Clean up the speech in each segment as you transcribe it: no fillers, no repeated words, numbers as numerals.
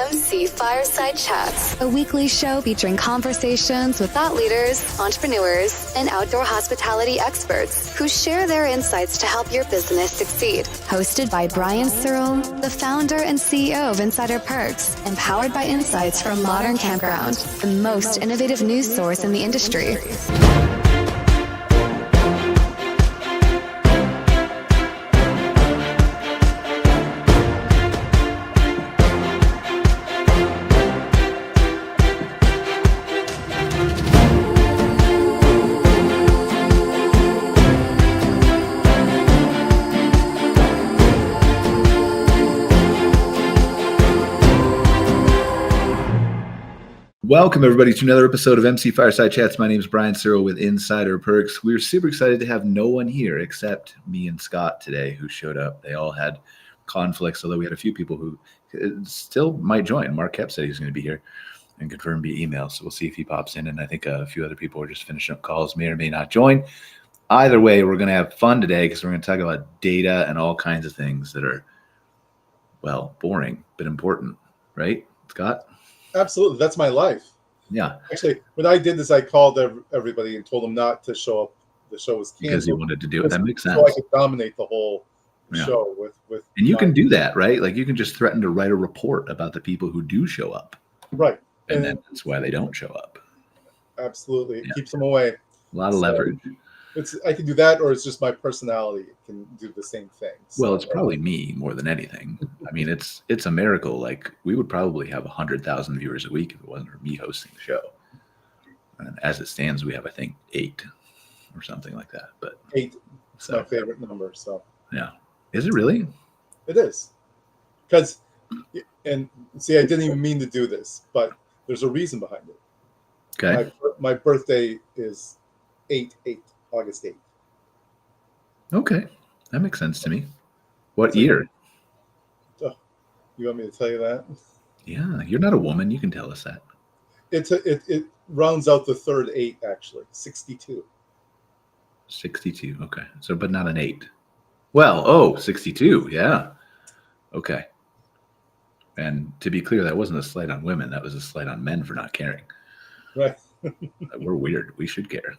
MC Fireside Chats, a weekly show featuring conversations with thought leaders, entrepreneurs, and outdoor hospitality experts who share their insights to help your business succeed. Hosted by Brian Searl, the founder and CEO of Insider Perks, and powered by insights from Modern Campground, the most innovative news source in the industry. Welcome, everybody, to another episode of MC Fireside Chats. My name is Brian Searl with Insider Perks. We're super excited to have no one here except me and Scott today who showed up. They all had conflicts, although we had a few people who still might join. Mark Koep said he's going to be here and confirm via email, so we'll see if he pops in. And I think a few other people are just finishing up calls, may or may not join. Either way, we're going to have fun today because we're going to talk about data and all kinds of things that are, well, boring but important, right, Scott? Absolutely. That's my life. Yeah. Actually, when I did this, I called everybody and told them not to show up. The show was canceled. Because you wanted to do it. That makes sense. So I could dominate the whole show with. And you can do that, right? Like you can just threaten to write a report about the people who do show up. Right. And then that's why they don't show up. Absolutely. It keeps them away. A lot of leverage. I can do that, or it's just my personality. It can do the same thing. Well, it's probably me more than anything. I mean, it's a miracle. Like we would probably have 100,000 viewers a week if it wasn't for me hosting the show. And as it stands, we have, I think, 8 or something like that. But 8 is my favorite number. So yeah, is it really? It is. Because, and see, I didn't even mean to do this, but there's a reason behind it. Okay. My birthday is August 8th. Okay, that makes sense to me. What year? Oh, you want me to tell you that? Yeah, you're not a woman. You can tell us that. It rounds out the third 8, actually. 62. 62. Okay. So, but not an 8. Well, 62. Yeah. Okay. And to be clear, that wasn't a slight on women. That was a slight on men for not caring. Right. We're weird. We should care.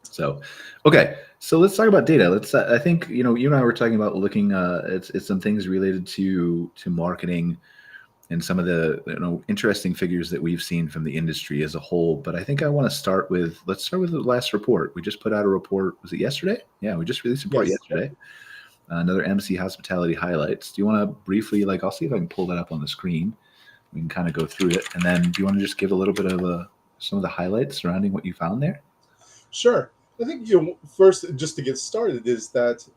So, okay. So let's talk about data. I think, you and I were talking about looking at some things related to marketing and some of the, interesting figures that we've seen from the industry as a whole. But I think I want to start with the last report. We just put out a report. Was it yesterday? Yeah, we just released a report yesterday. Another MC Hospitality Highlights. Do you want to briefly, I'll see if I can pull that up on the screen. We can kind of go through it. And then do you want to just give a little bit of some of the highlights surrounding what you found there? Sure. I think first, just to get started, is that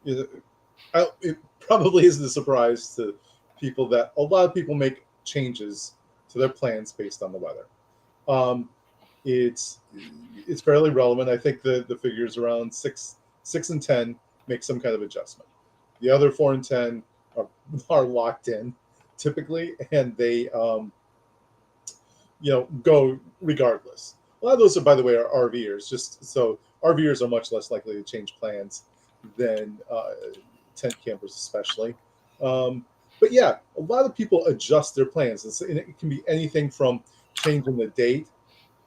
it probably isn't a surprise to people that a lot of people make changes to their plans based on the weather. It's fairly relevant. I think the figures around 6 and 10 make some kind of adjustment. The other 4 and 10 are locked in typically, and they go regardless. A lot of those, by the way, are RVers. Just so RVers are much less likely to change plans than tent campers, especially. But yeah, a lot of people adjust their plans, and it can be anything from changing the date,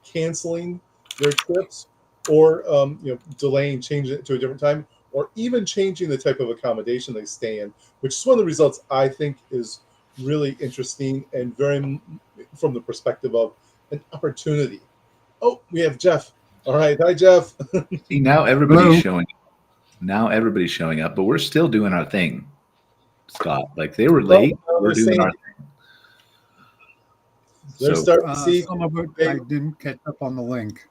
canceling their trips, or delaying, changing it to a different time, or even changing the type of accommodation they stay in. Which is one of the results I think is really interesting and very from the perspective of an opportunity. Oh, we have Jeff. All right. Hi, Jeff. See, now everybody's showing up. Now everybody's showing up, but we're still doing our thing, Scott. They were late. We're doing our thing. They're starting to see. Some of it I didn't catch up on the link.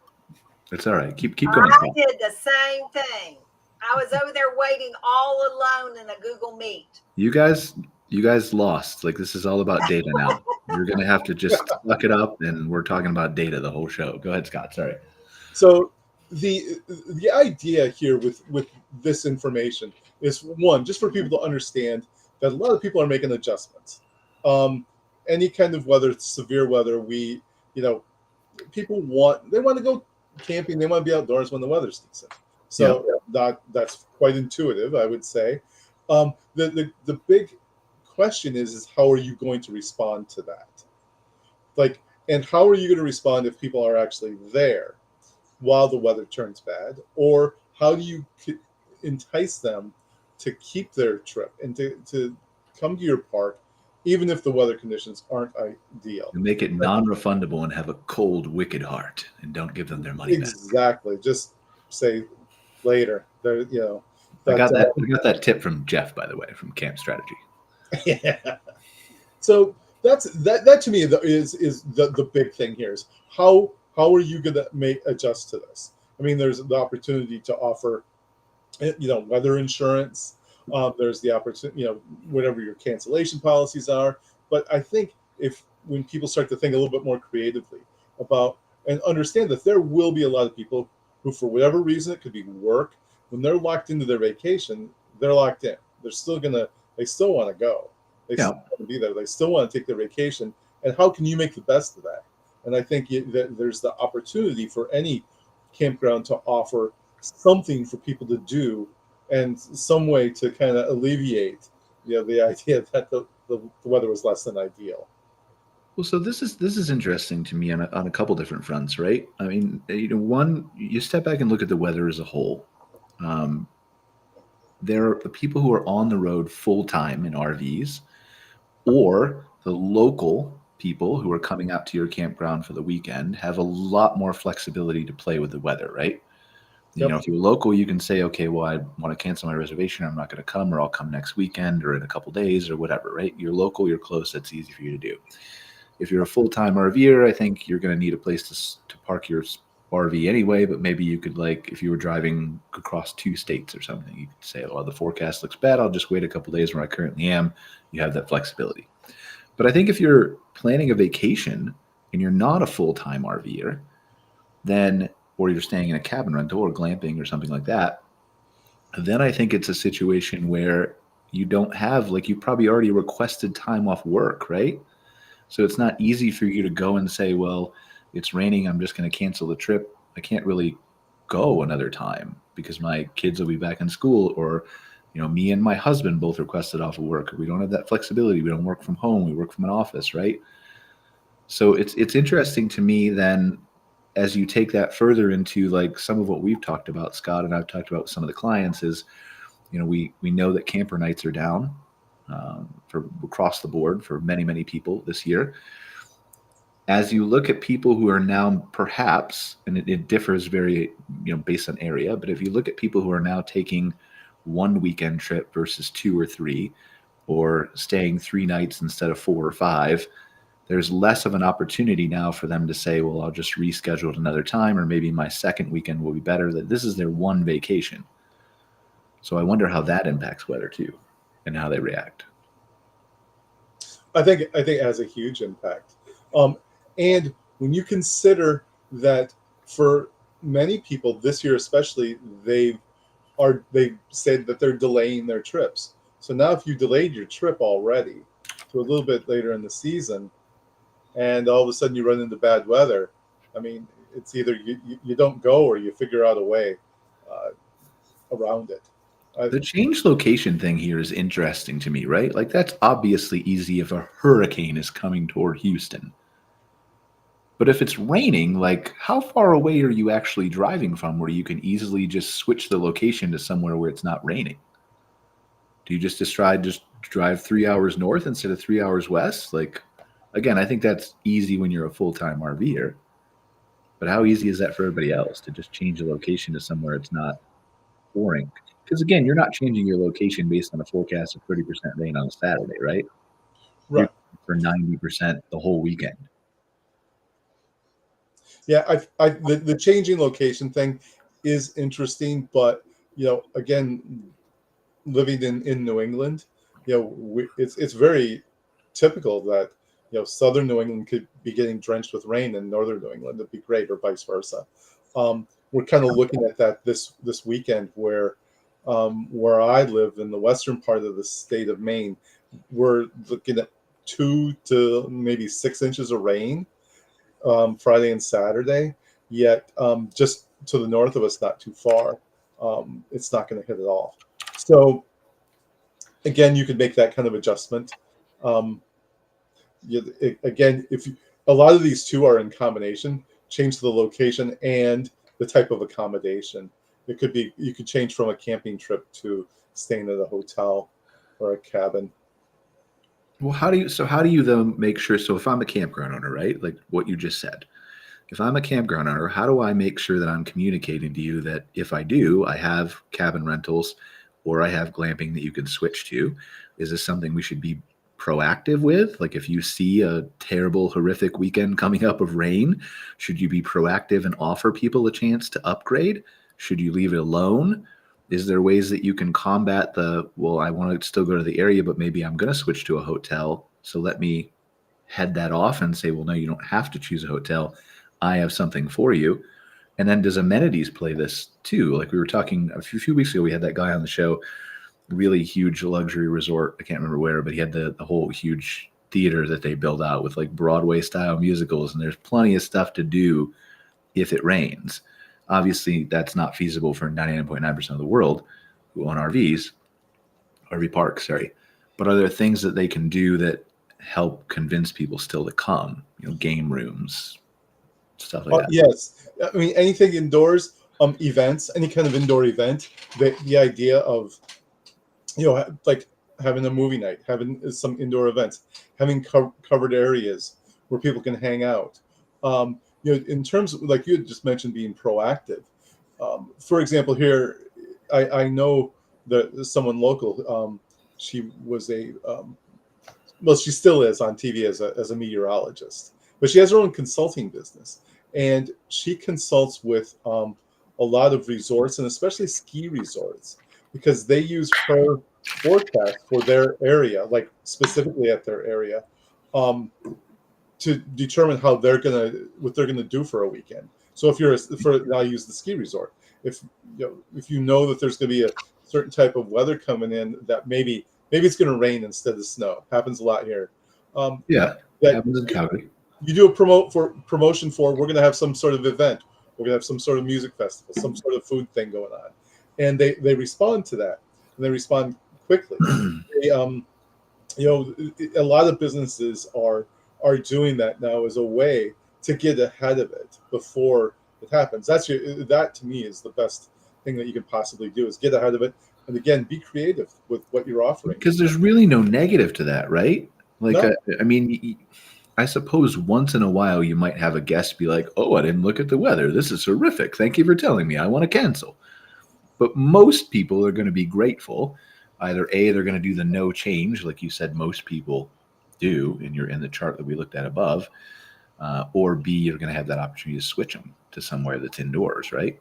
It's all right. Keep going. I did the same thing. I was over there waiting all alone in a Google Meet. You guys lost. This is all about data now. You're going to have to just suck it up, and we're talking about data the whole show. Go ahead, Scott. Sorry. So the idea here with this information is, one, just for people to understand that a lot of people are making adjustments. Any kind of weather, severe weather, people want to go camping. They want to be outdoors when the weather's decent. So that's quite intuitive, I would say. The big question is how are you going to respond to that? Like, and how are you going to respond if people are actually there while the weather turns bad? Or how do you entice them to keep their trip and to come to your park, even if the weather conditions aren't ideal? You make it non-refundable and have a cold, wicked heart, and don't give them their money back. Exactly. Just say later. There, you know. I got that tip from Jeff, by the way, from Camp Strategy. Yeah. So that to me is the big thing here is how are you going to adjust to this? I mean, there's the opportunity to offer, weather insurance. There's the opportunity, whatever your cancellation policies are. But I think when people start to think a little bit more creatively about and understand that there will be a lot of people who, for whatever reason, it could be work, when they're locked into their vacation, they're locked in. They still want to go. They still want to be there. They still want to take their vacation. And how can you make the best of that? And I think that there's the opportunity for any campground to offer something for people to do and some way to kind of alleviate, the idea that the weather was less than ideal. Well, so this is interesting to me on a couple different fronts, right? I mean, one, you step back and look at the weather as a whole. There are the people who are on the road full time in RVs, or the local people who are coming out to your campground for the weekend have a lot more flexibility to play with the weather, right? Yep. If you're local, you can say, okay, well, I want to cancel my reservation. I'm not going to come, or I'll come next weekend or in a couple days or whatever, right? You're local, you're close. That's easy for you to do. If you're a full-time RVer, I think you're going to need a place to park your RV anyway, but maybe you could, if you were driving across 2 states or something, you could say, well, the forecast looks bad. I'll just wait a couple days where I currently am. You have that flexibility. But I think if you're planning a vacation and you're not a full-time RVer, or you're staying in a cabin rental or glamping or something like that, then I think it's a situation where you don't have, you probably already requested time off work, right? So it's not easy for you to go and say, well, it's raining, I'm just going to cancel the trip. I can't really go another time because my kids will be back in school, or, me and my husband both requested off of work. We don't have that flexibility. We don't work from home. We work from an office, right? So it's interesting to me then, as you take that further into some of what we've talked about, Scott and I've talked about with some of the clients, is, we know that camper nights are down for across the board for many, many people this year. As you look at people who are now perhaps, and it differs very, based on area, but if you look at people who are now taking 1 weekend trip versus 2 or 3, or staying 3 nights instead of 4 or 5, there's less of an opportunity now for them to say, well, I'll just reschedule it another time, or maybe my second weekend will be better. That this is their one vacation. So I wonder how that impacts weather too, and how they react. I think it has a huge impact. And when you consider that for many people this year, especially, they've said that they're delaying their trips. So now if you delayed your trip already to a little bit later in the season, and all of a sudden you run into bad weather, I mean, it's either you don't go or you figure out a way around it. The change location thing here is interesting to me, right? That's obviously easy if a hurricane is coming toward Houston. But if it's raining, how far away are you actually driving from where you can easily just switch the location to somewhere where it's not raining? Do you just drive 3 hours north instead of 3 hours west? Again, I think that's easy when you're a full-time RVer. But how easy is that for everybody else to just change the location to somewhere it's not pouring? Because again, you're not changing your location based on a forecast of 30% rain on a Saturday, right? Right. For 90% the whole weekend. Yeah, the changing location thing is interesting, but again, living in New England, it's very typical that southern New England could be getting drenched with rain, and northern New England would be great, or vice versa. We're kind of looking at that this weekend, where I live in the western part of the state of Maine, we're looking at 2 to maybe 6 inches of rain Friday and Saturday. Yet just to the north of us, not too far, it's not going to hit at all. So again, you could make that kind of adjustment Again, a lot of these two are in combination, change the location and the type of accommodation. It could be, you could change from a camping trip to staying at a hotel or a cabin. Well, how do you though make sure? So if I'm a campground owner, right, like what you just said, if I'm a campground owner, how do I make sure that I'm communicating to you that if I do, I have cabin rentals or I have glamping that you can switch to? Is this something we should be proactive with? Like if you see a terrible, horrific weekend coming up of rain, should you be proactive and offer people a chance to upgrade? Should you leave it alone? Is there ways that you can combat well, I want to still go to the area, but maybe I'm going to switch to a hotel. So let me head that off and say, well, no, you don't have to choose a hotel. I have something for you. And then does amenities play this too? Like we were talking a few weeks ago, we had that guy on the show, really huge luxury resort. I can't remember where, but he had the whole huge theater that they build out with like Broadway style musicals. And there's plenty of stuff to do if it rains. Obviously, that's not feasible for 99.9% of the world who own RV parks, sorry. But are there things that they can do that help convince people still to come? Game rooms, stuff like that. Yes. I mean, anything indoors, events, any kind of indoor event, the idea of, like having a movie night, having some indoor events, having covered areas where people can hang out. In terms of, like you had just mentioned, being proactive. For example, here, I know that someone local, she was she still is on TV as a meteorologist, but she has her own consulting business, and she consults with a lot of resorts and especially ski resorts because they use her forecast for their area, like specifically at their area, to determine what they're gonna do for a weekend. So I'll use the ski resort. If you know that there's gonna be a certain type of weather coming in, that maybe it's gonna rain instead of snow. Happens a lot here. Yeah, that happens in Calgary. You do a promotion for, we're gonna have some sort of event, we're gonna have some sort of music festival, some sort of food thing going on, and they respond to that, and they respond quickly. A lot of businesses are doing that now as a way to get ahead of it before it happens. That to me is the best thing that you can possibly do, is get ahead of it, and again, be creative with what you're offering. Because there's really no negative to that, right? Like, No. I mean, I suppose once in a while you might have a guest be like, oh, I didn't look at the weather. This is horrific. Thank you for telling me. I want to cancel. But most people are going to be grateful. Either A, they're going to do the no change, like you said, most people do in the chart that we looked at above, or B, you're going to have that opportunity to switch them to somewhere that's indoors, right?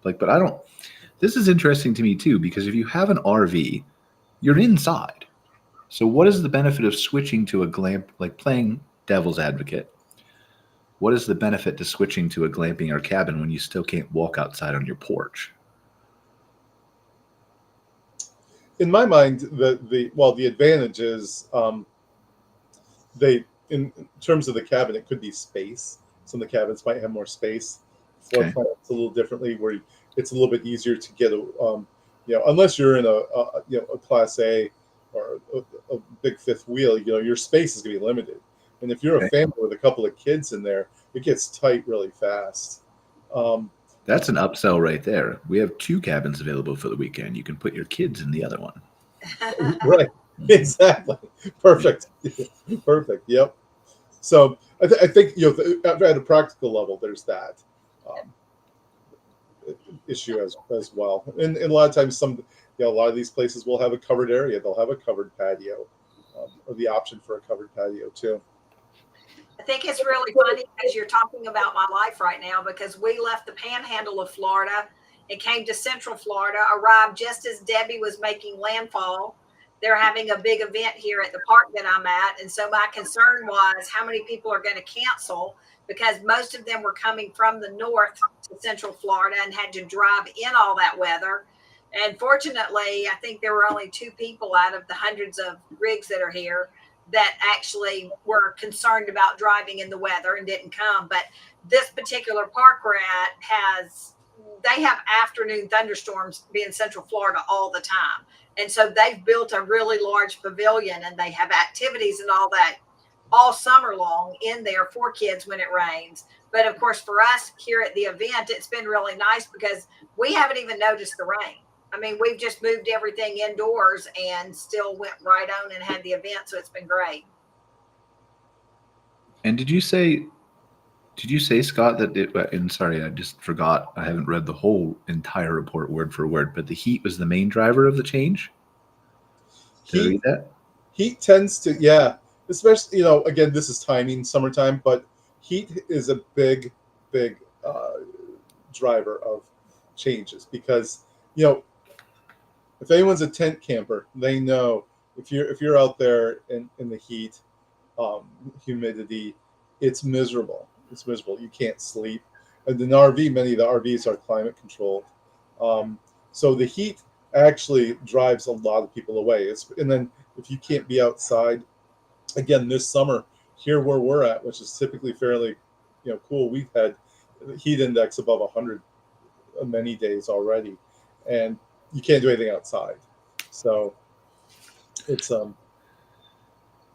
This is interesting to me too, because if you have an RV, you're inside. So what is the benefit of switching to a glamp, like playing devil's advocate? What is the benefit to switching to a glamping or cabin when you still can't walk outside on your porch? In my mind, the advantage is, in terms of the cabin, it could be space. Some of the cabins might have more space. Floor plans a little differently, where it's a little bit easier to get unless you're in a Class A or a big fifth wheel, your space is going to be limited. And if you're a family with a couple of kids in there, it gets tight really fast. That's an upsell right there. We have 2 cabins available for the weekend. You can put your kids in the other one. Right. Exactly. Perfect. Perfect. Yep. So I think at a practical level, there's that issue as well. And a lot of times, a lot of these places will have a covered area. They'll have a covered patio, or the option for a covered patio too. I think it's really funny because you're talking about my life right now, because we left the panhandle of Florida and came to Central Florida, arrived just as Debbie was making landfall. They're having a big event here at the park that I'm at. And so my concern was how many people are going to cancel, because most of them were coming from the north to Central Florida and had to drive in all that weather. And fortunately, I think there were only 2 people out of the hundreds of rigs that are here that actually were concerned about driving in the weather and didn't come. But this particular park we're at has they have afternoon thunderstorms being Central Florida all the time. And so they've built a really large pavilion, and they have activities and all that all summer long in there for kids when it rains. But of course, for us here at the event, it's been really nice because we haven't even noticed the rain. I mean, we've just moved everything indoors and still went right on and had the event. So it's been great. And did you say, Scott, that it, and sorry, I just forgot, I haven't read the whole entire report word for word, but the heat was the main driver of the change? Did I read that? Heat tends to, yeah, especially, again, this is timing, summertime, but heat is a big driver of changes because, if anyone's a tent camper, they know if you're out there in the heat, humidity, it's miserable. It's miserable. You can't sleep. And in RV, many of the RVs are climate controlled. So the heat actually drives a lot of people away. And then if you can't be outside, again, this summer here where we're at, which is typically fairly, cool, we've had heat index above 100 many days already, and you can't do anything outside. So it's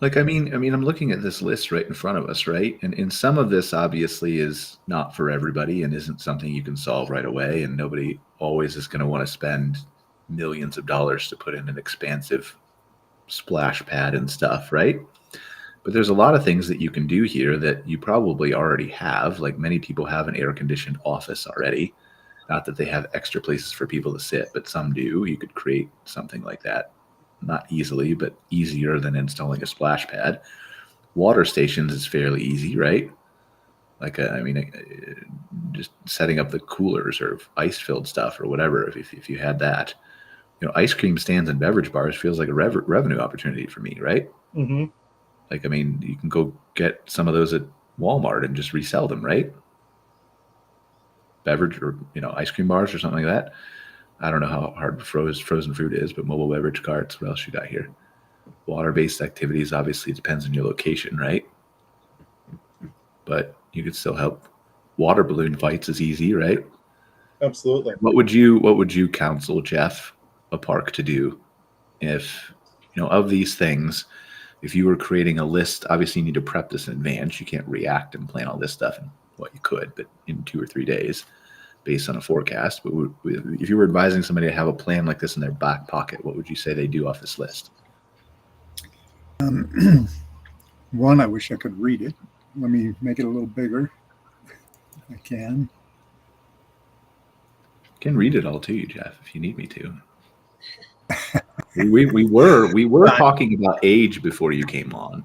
like, I mean, I'm looking at this list right in front of us, right? And some of this obviously is not for everybody and isn't something you can solve right away. And nobody always is going to want to spend millions of dollars to put in an expansive splash pad and stuff, right? But there's a lot of things that you can do here that you probably already have. Like, many people have an air-conditioned office already. Not that they have extra places for people to sit, but some do. You could create something like that. Not easily, but easier than installing a splash pad. Water stations is fairly easy, right? Like, just setting up the coolers or ice-filled stuff or whatever, if you had that. Ice cream stands and beverage bars feels like a revenue opportunity for me, right? mm-hmm. Like, I mean, you can go get some of those at Walmart and just resell them, right? Beverage or, ice cream bars or something like that. I don't know how hard frozen fruit is, but mobile beverage carts, what else you got here? Water-based activities, obviously it depends on your location, right? But you could still help. Water balloon fights is easy, right? Absolutely. What would you counsel, Jeff, a park to do if, of these things, if you were creating a list? Obviously you need to prep this in advance. You can't react and plan all this stuff in you could, but in 2 or 3 days based on a forecast. But if you were advising somebody to have a plan like this in their back pocket, what would you say they do off this list? One, I wish I could read it. Let me make it a little bigger. I can. I can read it all to you, Jeff, if you need me to. we were talking about age before you came on.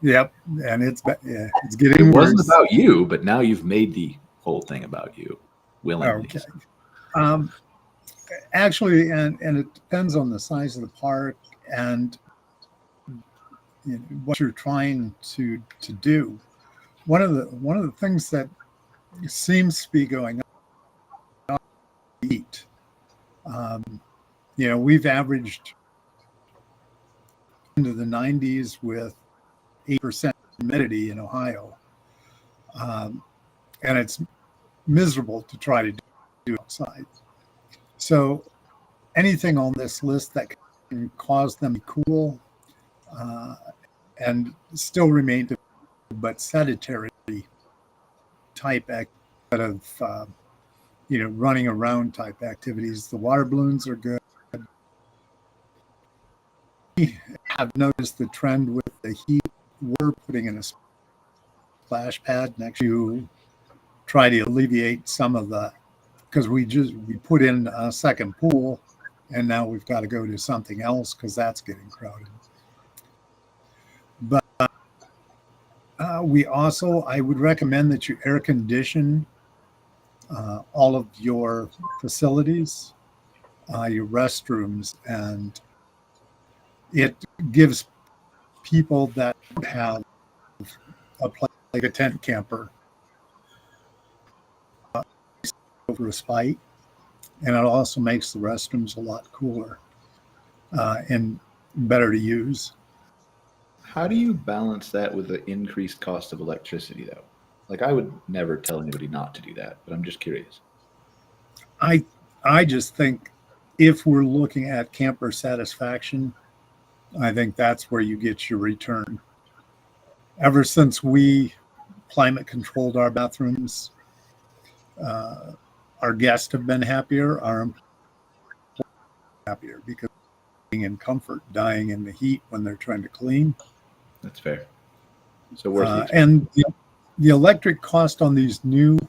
Yep, and it's getting It worse. wasn't about you, but now you've made the whole thing about you willingly. Okay. Actually, and it depends on the size of the park and what you're trying to do. One of the things that seems to be going on is heat. We've averaged into the 90s with 8% humidity in Ohio. And it's miserable to try to do outside. So anything on this list that can cause them to cool and still remain but sedentary type of running around type activities. The water balloons are good. We have noticed the trend with the heat. We're putting in a splash pad next to try to alleviate some of the, because we put in a second pool and now we've got to go to something else because that's getting crowded. But I would recommend that you air condition all of your facilities, your restrooms, and it gives people that have a place like a tent camper respite, and it also makes the restrooms a lot cooler and better to use. How do you balance that with the increased cost of electricity, though? Like, I would never tell anybody not to do that, but I'm just curious. I just think if we're looking at camper satisfaction, I think that's where you get your return. Ever since we climate controlled our bathrooms, our guests have been happier, our employees happier, because being in comfort, dying in the heat when they're trying to clean. That's fair. So worth it. And the electric cost on these new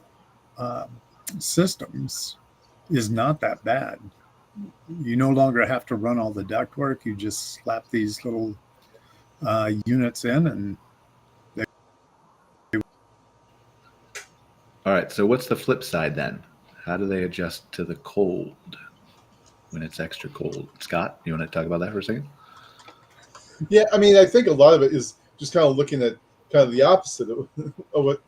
systems is not that bad. You no longer have to run all the ductwork. You just slap these little units in, and All right. So what's the flip side then? How do they adjust to the cold when it's extra cold? Scott, you want to talk about that for a second? Yeah, I mean, I think a lot of it is just kind of looking at kind of the opposite of what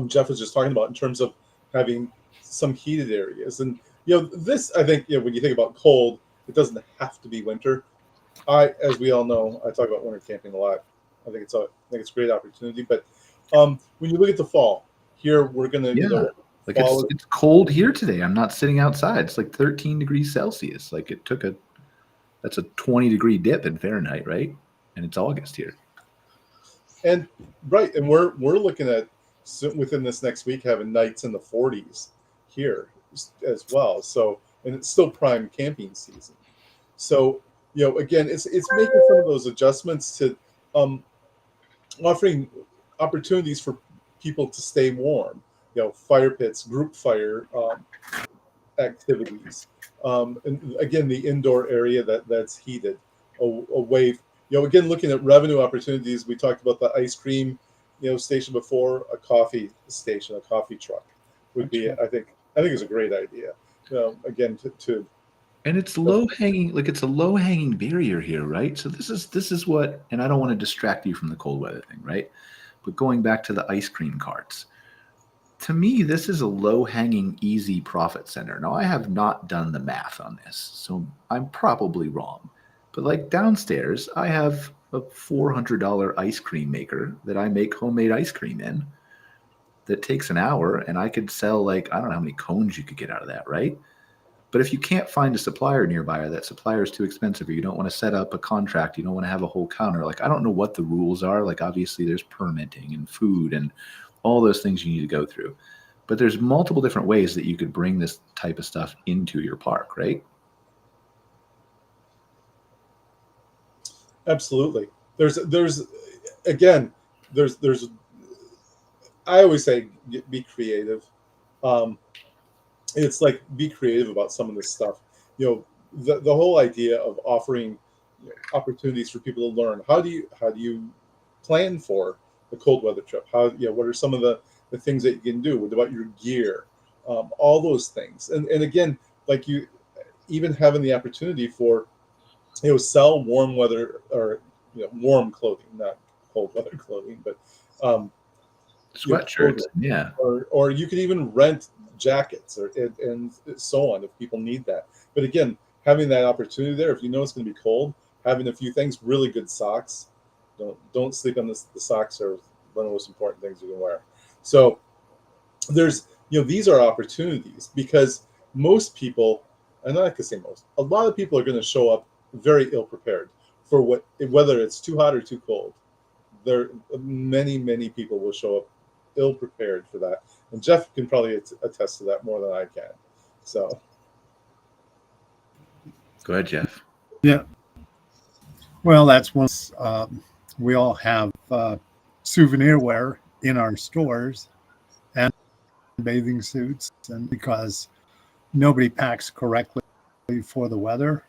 Jeff was just talking about in terms of having some heated areas. And, this, I think, when you think about cold, it doesn't have to be winter. As we all know, I talk about winter camping a lot. I think it's a great opportunity. But when you look at the fall, here we're going to, like it's cold here today. I'm not sitting outside. It's like 13 degrees Celsius. Like that's a 20-degree dip in Fahrenheit, right? And it's August here. And right, and we're looking at within this next week having nights in the 40s here as well. So, and it's still prime camping season. So, again, it's making some of those adjustments to offering opportunities for people to stay warm. Fire pits, group fire activities, and again, the indoor area that's heated away. Again, looking at revenue opportunities, we talked about the ice cream, station before. A coffee station, a coffee truck would be, I think is a great idea. Again, to and it's low hanging, like it's a low hanging barrier here, right? So this is what, and I don't want to distract you from the cold weather thing, right? But going back to the ice cream carts, to me, this is a low hanging, easy profit center. Now, I have not done the math on this, so I'm probably wrong. But like downstairs, I have a $400 ice cream maker that I make homemade ice cream in that takes an hour, and I could sell, like, I don't know how many cones you could get out of that, right? But if you can't find a supplier nearby, or that supplier is too expensive, or you don't want to set up a contract, you don't want to have a whole counter, like, I don't know what the rules are. Like, obviously there's permitting and food and all those things you need to go through. But there's multiple different ways that you could bring this type of stuff into your park, right? Absolutely. There's I always say be creative. It's like, be creative about some of this stuff. The whole idea of offering opportunities for people to learn. How do you plan for the cold weather trip? What are some of the things that you can do? What about your gear? All those things. And again, like, you even having the opportunity for sell warm weather, or warm clothing, not cold weather clothing, but sweatshirts, yeah. Or you could even rent jackets and so on if people need that. But again, having that opportunity there, if you know it's going to be cold, having a few things, really good socks. Don't sleep on this. The socks are one of the most important things you can wear. So there's, these are opportunities, because most people, and I could say most, a lot of people are going to show up very ill prepared for whether it's too hot or too cold. Many people will show up ill prepared for that, and Jeff can probably attest to that more than I can. So go ahead, Jeff. Yeah. Well, that's once we all have souvenir wear in our stores and bathing suits, and because nobody packs correctly for the weather.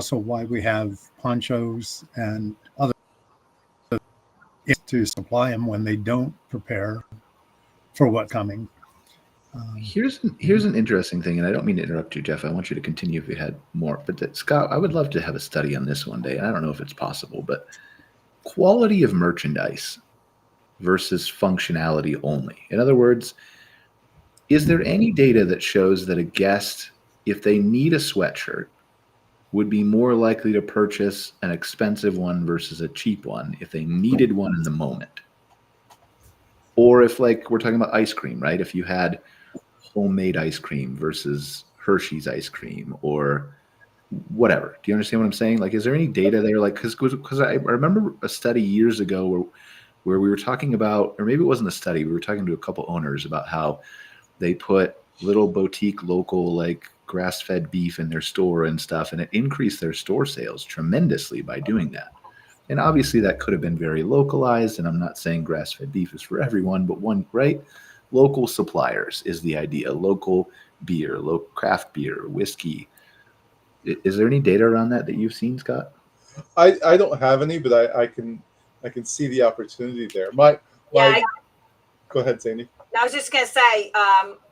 Also why we have ponchos and other to supply them when they don't prepare for what's coming. Here's an interesting thing, and I don't mean to interrupt you, Jeff. I want you to continue if you had more. But Scott, I would love to have a study on this one day. I don't know if it's possible, but quality of merchandise versus functionality only. In other words, is there any data that shows that a guest, if they need a sweatshirt, would be more likely to purchase an expensive one versus a cheap one if they needed one in the moment? Or if, like, we're talking about ice cream, right? If you had homemade ice cream versus Hershey's ice cream or whatever. Do you understand what I'm saying? Like, is there any data there? Like, because I remember a study years ago where we were talking about, or maybe it wasn't a study, we were talking to a couple owners about how they put little boutique local like grass-fed beef in their store and stuff, and it increased their store sales tremendously by doing that. And obviously that could have been very localized, and I'm not saying grass-fed beef is for everyone, but one, right? Local suppliers is the idea. Local beer, local craft beer, whiskey. Is there any data around that you've seen, Scott? I don't have any, but I can see the opportunity there. Go ahead, Zany. I was just going to say,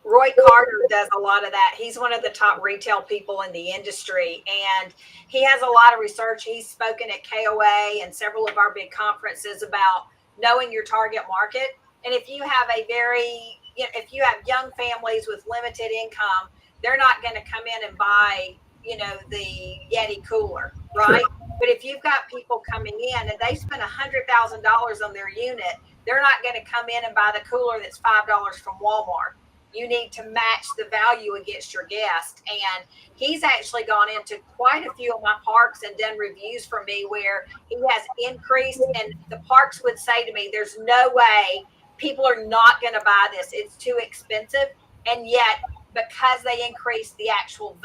Roy Carter does a lot of that. He's one of the top retail people in the industry, and he has a lot of research. He's spoken at KOA and several of our big conferences about knowing your target market. And if you have if you have young families with limited income, they're not going to come in and buy, the Yeti cooler, right? Sure. But if you've got people coming in and they spend $100,000 on their unit, they're not going to come in and buy the cooler that's $5 from Walmart. You need to match the value against your guest. And he's actually gone into quite a few of my parks and done reviews for me where he has increased, and the parks would say to me, there's no way people are not going to buy this. It's too expensive. And yet, because they increased the actual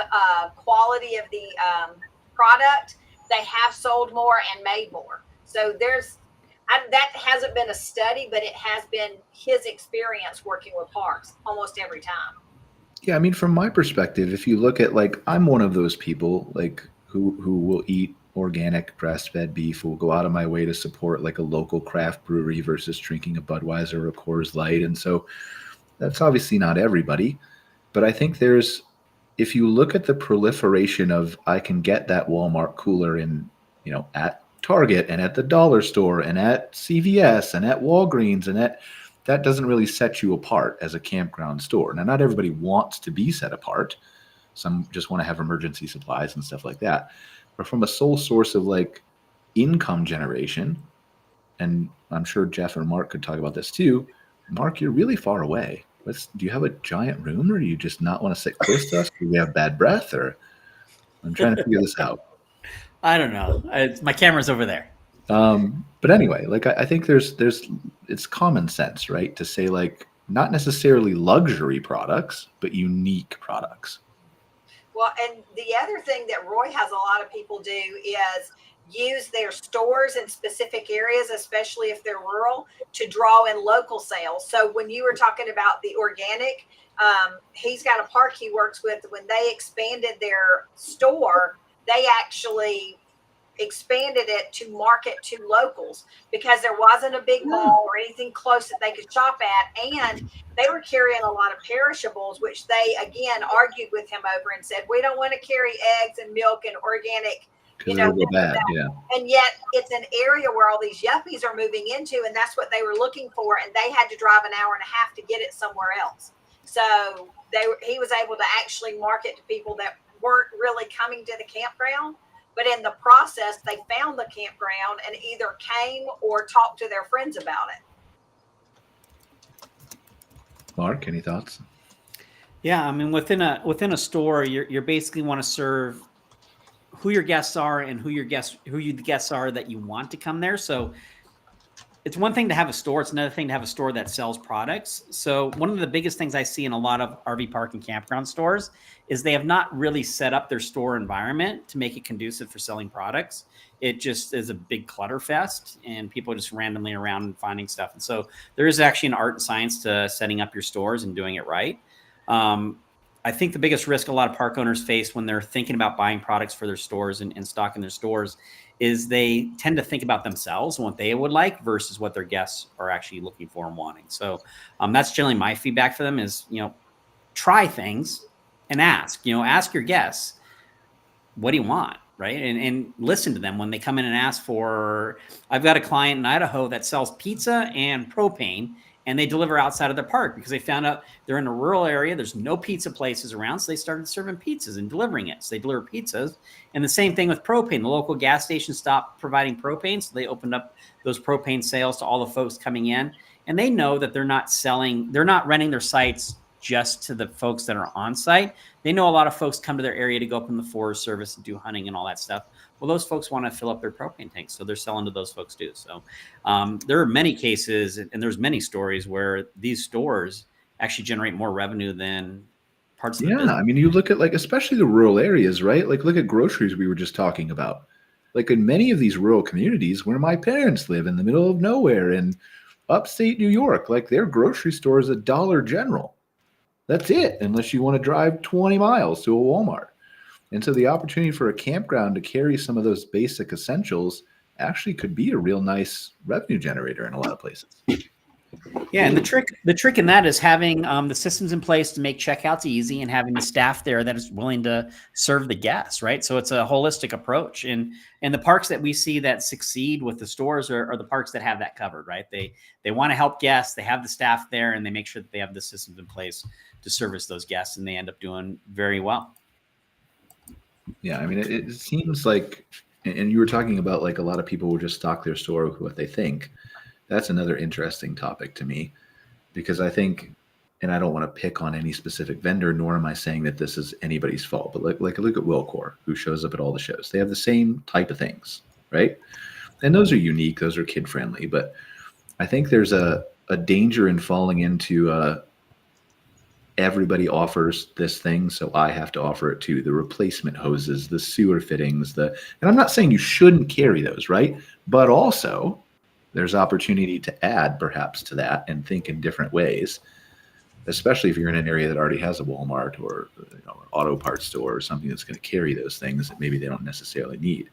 quality of the product, they have sold more and made more. So that hasn't been a study, but it has been his experience working with parks almost every time. Yeah, I mean, from my perspective, if you look at, like, I'm one of those people like who will eat organic grass-fed beef, will go out of my way to support like a local craft brewery versus drinking a Budweiser or a Coors Light. And so that's obviously not everybody, but I think if you look at the proliferation of, I can get that Walmart cooler in, at Target and at the dollar store and at CVS and at Walgreens, and that doesn't really set you apart as a campground store. Now, not everybody wants to be set apart. Some just want to have emergency supplies and stuff like that. But from a sole source of like income generation, and I'm sure Jeff or Mark could talk about this too. Mark, you're really far away. Do you have a giant room, or do you just not want to sit close to us? Do we have bad breath, or I'm trying to figure this out. I don't know. My camera's over there. But anyway, like I think it's common sense, right? To say like not necessarily luxury products, but unique products. Well, and the other thing that Roy has a lot of people do is use their stores in specific areas, especially if they're rural, to draw in local sales. So when you were talking about the organic, he's got a park he works with. When they expanded their store, they actually expanded it to market to locals because there wasn't a big mall or anything close that they could shop at. And they were carrying a lot of perishables, which they, again, argued with him over and said, we don't want to carry eggs and milk and organic, bad, yeah. And yet it's an area where all these yuppies are moving into, and that's what they were looking for. And they had to drive an hour and a half to get it somewhere else. So he was able to actually market to people that weren't really coming to the campground. But in the process, they found the campground and either came or talked to their friends about it. Mark, any thoughts? Yeah, I mean, within a store, you're basically want to serve who your guests are and who the guests are that you want to come there. So it's one thing to have a store. It's another thing to have a store that sells products. So one of the biggest things I see in a lot of RV park and campground stores is they have not really set up their store environment to make it conducive for selling products. It just is a big clutter fest, and people are just randomly around and finding stuff. And so there is actually an art and science to setting up your stores and doing it right. I think the biggest risk a lot of park owners face when they're thinking about buying products for their stores and stocking their stores is they tend to think about themselves and what they would like versus what their guests are actually looking for and wanting. So that's generally my feedback for them is, try things and ask your guests, what do you want? Right. And listen to them when they come in and ask for, I've got a client in Idaho that sells pizza and propane, and they deliver outside of their park because they found out they're in a rural area. There's no pizza places around. So they started serving pizzas and delivering it. So they deliver pizzas. And the same thing with propane. The local gas station stopped providing propane. So they opened up those propane sales to all the folks coming in. And they know that they're not renting their sites just to the folks that are on site. They know a lot of folks come to their area to go up in the Forest Service and do hunting and all that stuff. Well, those folks want to fill up their propane tanks, so they're selling to those folks too. So there are many cases, and there's many stories where these stores actually generate more revenue than parts of the business. I mean, you look at like, especially the rural areas, right? Like look at groceries we were just talking about. Like in many of these rural communities where my parents live in the middle of nowhere in upstate New York, like their grocery store is a Dollar General. That's it, unless you want to drive 20 miles to a Walmart. And so the opportunity for a campground to carry some of those basic essentials actually could be a real nice revenue generator in a lot of places. Yeah, and the trick in that is having the systems in place to make checkouts easy and having the staff there that is willing to serve the guests, right? So it's a holistic approach. And the parks that we see that succeed with the stores are the parks that have that covered, right? They want to help guests, they have the staff there, and they make sure that they have the systems in place to service those guests, and they end up doing very well. Yeah, I mean, it seems like, and you were talking about like a lot of people will just stock their store with what they think. That's another interesting topic to me, because I think, and I don't want to pick on any specific vendor, nor am I saying that this is anybody's fault, but like look at Wilcor, who shows up at all the shows. They have the same type of things, right? And those are unique, those are kid friendly, but I think there's a danger in falling into everybody offers this thing, so I have to offer it too. The replacement hoses, the sewer fittings, and I'm not saying you shouldn't carry those, right? But also, there's opportunity to add perhaps to that and think in different ways, especially if you're in an area that already has a Walmart or an auto parts store or something that's going to carry those things that maybe they don't necessarily need.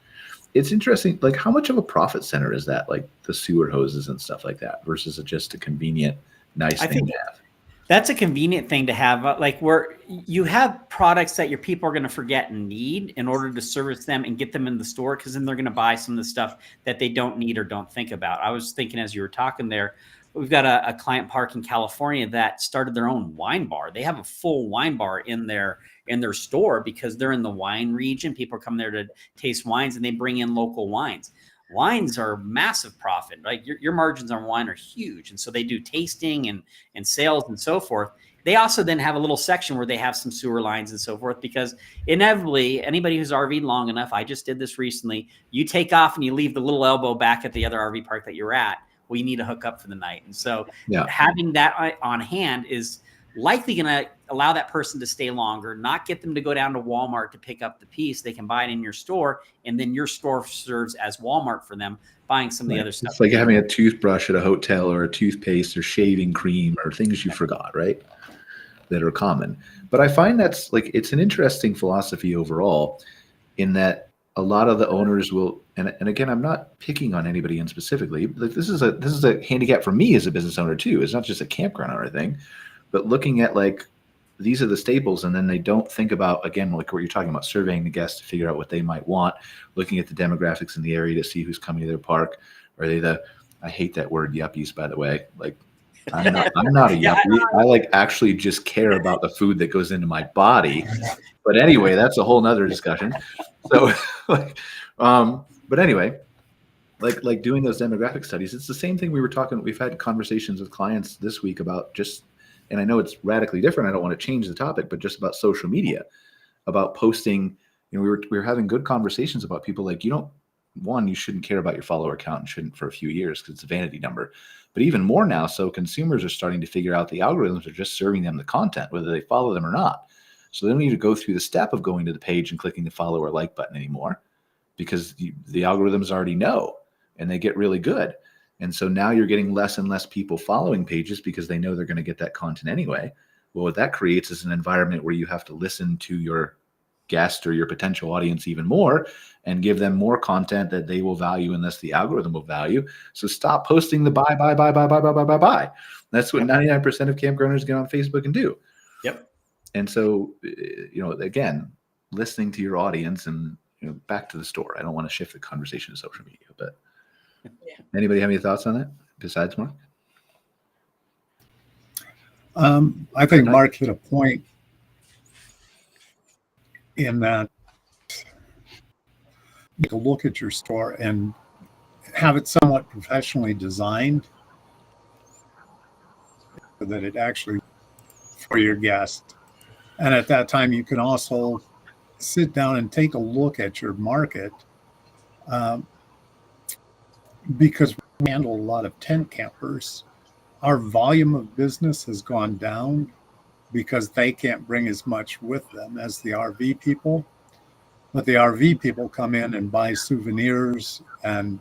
It's interesting, like how much of a profit center is that, like the sewer hoses and stuff like that, versus just a convenient, nice thing to have? That's a convenient thing to have, like where you have products that your people are going to forget and need in order to service them and get them in the store, because then they're going to buy some of the stuff that they don't need or don't think about. I was thinking as you were talking there, we've got a client park in California that started their own wine bar. They have a full wine bar in their store because they're in the wine region. People are coming there to taste wines, and they bring in local wines. Wines are massive profit, right? Your margins on wine are huge. And so they do tasting and sales and so forth. They also then have a little section where they have some sewer lines and so forth, because inevitably anybody who's RV'd long enough, I just did this recently, you take off and you leave the little elbow back at the other RV park that you're at. Well, you need to hook up for the night. And so having that on hand is likely going to allow that person to stay longer, not get them to go down to Walmart to pick up the piece. They can buy it in your store, and then your store serves as Walmart for them, buying some of the other stuff. It's like having a toothbrush at a hotel, or a toothpaste or shaving cream or things you forgot, right? That are common. But I find that's like, it's an interesting philosophy overall, in that a lot of the owners will, and again, I'm not picking on anybody in specifically, like this is a handicap for me as a business owner too. It's not just a campground owner thing, but looking at like, these are the staples, and then they don't think about, again, like what you're talking about, surveying the guests to figure out what they might want, looking at the demographics in the area to see who's coming to their park. Are they I hate that word yuppies, by the way. Like I'm not a yuppie. I like actually just care about the food that goes into my body. But anyway, that's a whole nother discussion. So but anyway, like doing those demographic studies, it's the same thing we've had conversations with clients this week about just, and I know it's radically different, I don't want to change the topic, but just about social media, about posting. We were having good conversations about people like, you shouldn't care about your follower count, and shouldn't for a few years because it's a vanity number. But even more now, so consumers are starting to figure out the algorithms are just serving them the content, whether they follow them or not. So they don't need to go through the step of going to the page and clicking the follow or like button anymore, because the algorithms already know, and they get really good. And so now you're getting less and less people following pages because they know they're going to get that content anyway. Well, what that creates is an environment where you have to listen to your guest or your potential audience even more and give them more content that they will value and thus the algorithm will value. So stop posting the buy. That's what 99% of campgrounders get on Facebook and do. Yep. And so, again, listening to your audience and, back to the store. I don't want to shift the conversation to social media, but anybody have any thoughts on that besides Mark? I think Mark hit a point in that you can look at your store and have it somewhat professionally designed so that it actually, for your guest. And at that time, you can also sit down and take a look at your market, because we handle a lot of tent campers. Our volume of business has gone down because they can't bring as much with them as the RV people. But the RV people come in and buy souvenirs and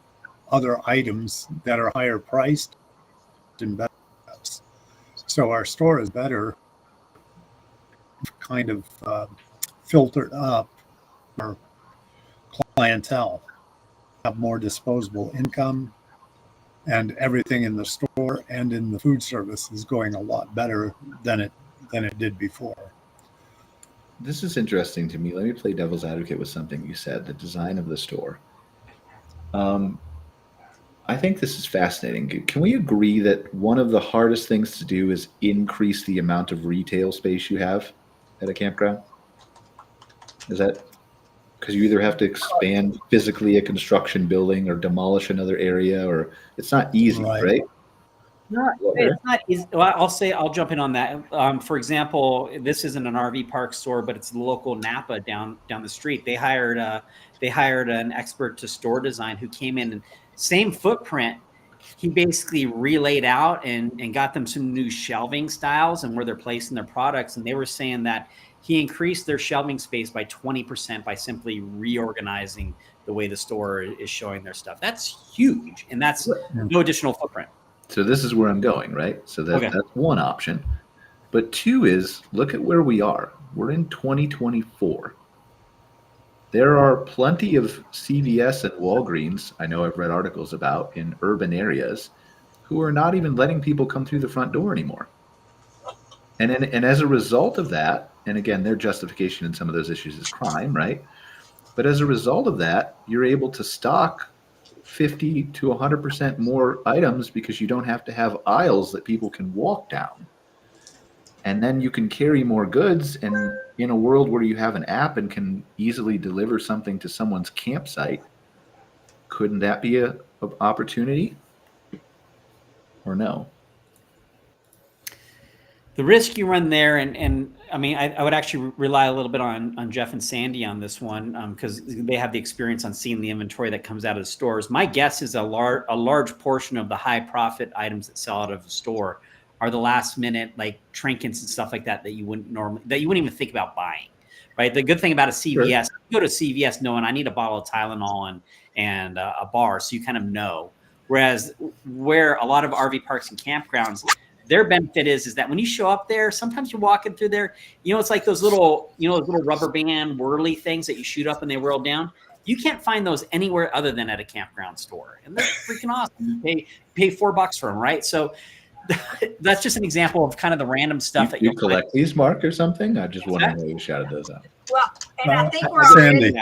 other items that are higher priced and better. So our store is better, kind of filtered up for clientele, have more disposable income, and everything in the store and in the food service is going a lot better than it did before. This is interesting to me. Let me play devil's advocate with something you said, the design of the store. I think this is fascinating. Can we agree that one of the hardest things to do is increase the amount of retail space you have at a campground? Is that because you either have to expand physically a construction building or demolish another area, or it's not easy, right? It's not easy. Well, I'll jump in on that. For example, this isn't an RV park store, but it's the local Napa down the street. They hired an expert to store design who came in and same footprint. He basically relayed out and got them some new shelving styles and where they're placing their products. And they were saying that he increased their shelving space by 20% by simply reorganizing the way the store is showing their stuff. That's huge. And that's no additional footprint. So this is where I'm going, right? So that's one option. But two is, look at where we are. We're in 2024. There are plenty of CVS and Walgreens, I know I've read articles about, in urban areas who are not even letting people come through the front door anymore. And as a result of that, and again, their justification in some of those issues is crime, right? But as a result of that, you're able to stock 50 to 100% more items because you don't have to have aisles that people can walk down. And then you can carry more goods. And in a world where you have an app and can easily deliver something to someone's campsite, couldn't that be an opportunity? Or no? The risk you run there, and I mean, I would actually rely a little bit on Jeff and Sandy on this one because they have the experience on seeing the inventory that comes out of the stores. My guess is a large portion of the high profit items that sell out of the store are the last minute like trinkets and stuff like that you wouldn't even think about buying, right? The good thing about a CVS, you go to CVS knowing I need a bottle of Tylenol and a Bahr, so you kind of know. Whereas where a lot of RV parks and campgrounds, their benefit is that when you show up there, sometimes you're walking through there, it's like those little rubber band whirly things that you shoot up and they whirl down. You can't find those anywhere other than at a campground store. And they're freaking awesome. You pay $4 for them, right? So that's just an example of kind of the random stuff that you collect find. These, Mark, or something? I just wondering why you shouted those out. Well, and I think we're already,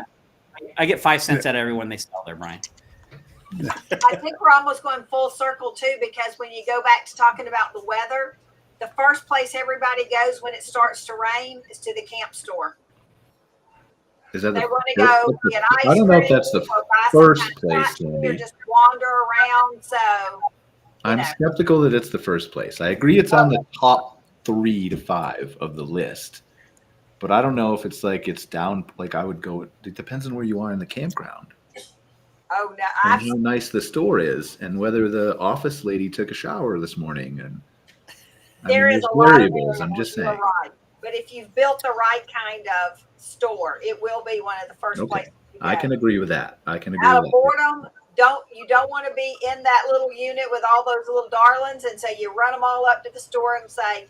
I get 5 cents out of every one they sell there, Brian. I think we're almost going full circle too, because when you go back to talking about the weather, the first place everybody goes when it starts to rain is to the camp store. Is that they want to go get ice cream? I don't know if that's the first place. Or just wander around. So I'm skeptical that it's the first place. I agree it's on the top 3 to 5 of the list, but I don't know if it's like it's down. Like I would go. It depends on where you are in the campground. Oh no! And how nice the store is, and whether the office lady took a shower this morning, and there's a lot of variables. I'm just saying. Right. But if you've built the right kind of store, it will be one of the first places. I can agree with that. Out of boredom, you don't want to be in that little unit with all those little darlings, and so you run them all up to the store and say,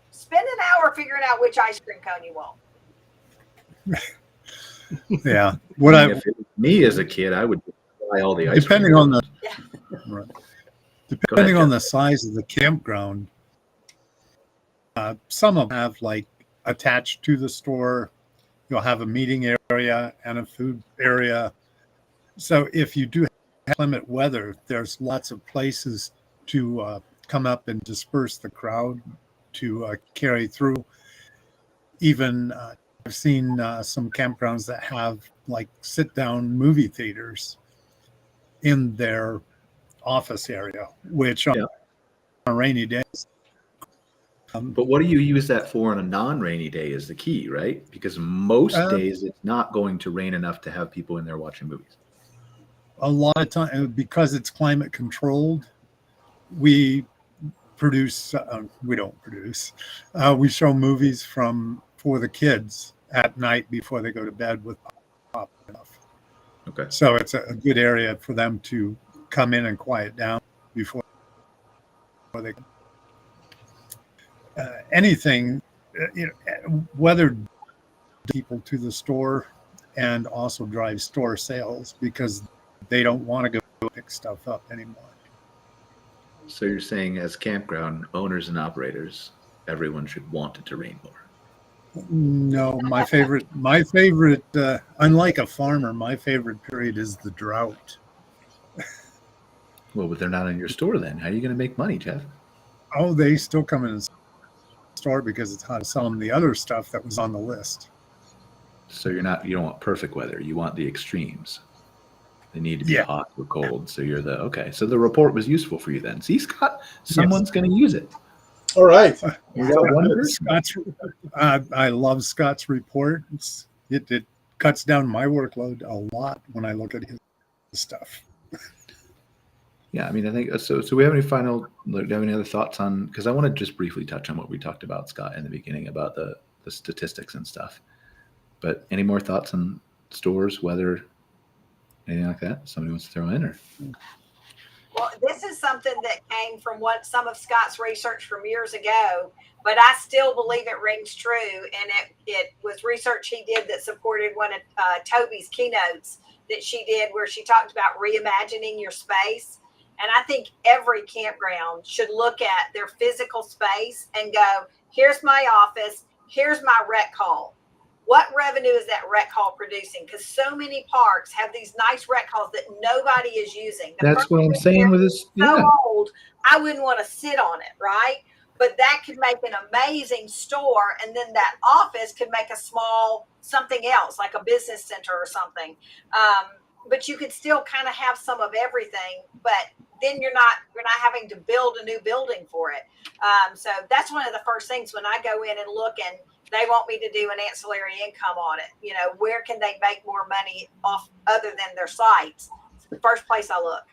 spend an hour figuring out which ice cream cone you want. Yeah. If it was me as a kid, I would buy all the ice depending cream. On the right. Depending on the size of the campground, some of them have like attached to the store. You'll have a meeting area and a food area. So if you do have limit weather, there's lots of places to come up and disperse the crowd to carry through. Even I've seen some campgrounds that have like sit-down movie theaters in their office area, which on rainy days, But what do you use that for on a non-rainy day is the key, right? Because most days it's not going to rain enough to have people in there watching movies. A lot of time, because it's climate controlled, we produce. We don't produce. We show movies for the kids at night before they go to bed with pop enough. Okay. So it's a good area for them to come in and quiet down before they. Anything, whether people to the store and also drive store sales because they don't want to go pick stuff up anymore. So you're saying as campground owners and operators, everyone should want it to rain more. No, my favorite, unlike a farmer, my favorite period is the drought. Well, but they're not in your store then. How are you going to make money, Jeff? Oh, they still come in the store because it's how to sell them the other stuff that was on the list. So you don't want perfect weather. You want the extremes. They need to be hot or cold. So you're so the report was useful for you then. See, Scott, someone's going to use it. All right. We got one person. Scott's, I love Scott's report. It cuts down my workload a lot when I look at his stuff. Yeah, I mean, I think so. So we have any do you have any other thoughts on? Because I want to just briefly touch on what we talked about, Scott, in the beginning about the statistics and stuff. But any more thoughts on stores, weather, anything like that? Somebody wants to throw in, or? Well, this is something that came from some of Scott's research from years ago, but I still believe it rings true. And it was research he did that supported one of Toby's keynotes that she did, where she talked about reimagining your space. And I think every campground should look at their physical space and go, here's my office, here's my rec hall. What revenue is that rec hall producing? Because so many parks have these nice rec halls that nobody is using. That's what I'm saying with this. So old, I wouldn't want to sit on it, right? But that could make an amazing store, and then that office could make a small something else, like a business center or something. But you could still kind of have some of everything, but then you're not having to build a new building for it. So that's one of the first things when I go in and look, and they want me to do an ancillary income audit. Where can they make more money off other than their sites? It's the first place I look.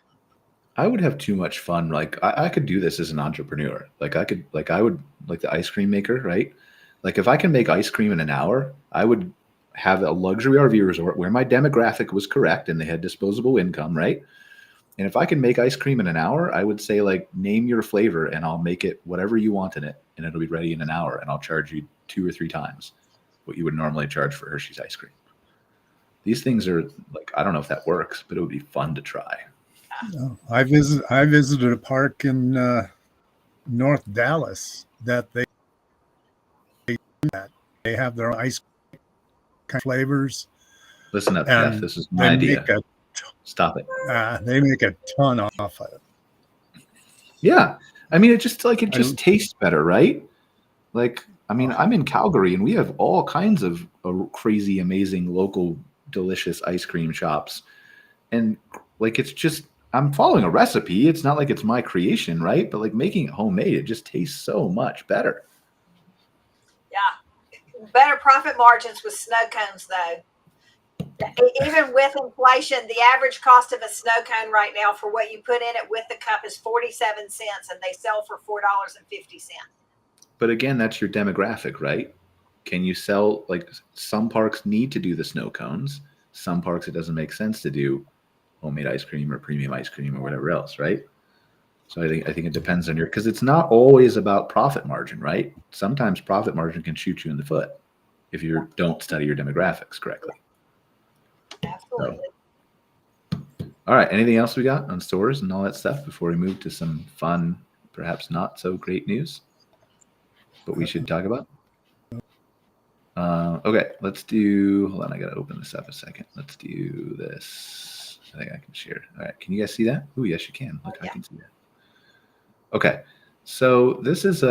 I would have too much fun. Like I could do this as an entrepreneur. I would like the ice cream maker, right? Like if I can make ice cream in an hour, I would have a luxury RV resort where my demographic was correct and they had disposable income, right? And if I can make ice cream in an hour, I would say, like, name your flavor and I'll make it whatever you want in it, and it'll be ready in an hour, and I'll charge you 2 or 3 times what you would normally charge for Hershey's ice cream. These things are like, I don't know if that works, but it would be fun to try. I visited a park in North Dallas that they have their ice cream flavors. Listen up, Jeff. This is my idea. Stop it. They make a ton off of it. Yeah. I mean, it just tastes better, right? Like, I mean, I'm in Calgary and we have all kinds of crazy, amazing, local, delicious ice cream shops. And like, it's just, I'm following a recipe. It's not like it's my creation, right? But like making it homemade, it just tastes so much better. Yeah. Better profit margins with snow cones, though. Even with inflation, the average cost of a snow cone right now for what you put in it with the cup is 47 cents, and they sell for $4.50. But again, that's your demographic, right? Can you sell, like, some parks need to do the snow cones. Some parks it doesn't make sense to do homemade ice cream or premium ice cream or whatever else, right? So I think it depends on because it's not always about profit margin, right? Sometimes profit margin can shoot you in the foot if you don't study your demographics correctly. Absolutely. So, all right. Anything else we got on stores and all that stuff before we move to some fun, perhaps not so great news, but we should talk about? Okay, let's do. Hold on, I gotta open this up a second. Let's do this. I think I can share. All right, can you guys see that? Oh, yes, you can. Look, I can see that. Okay, so this is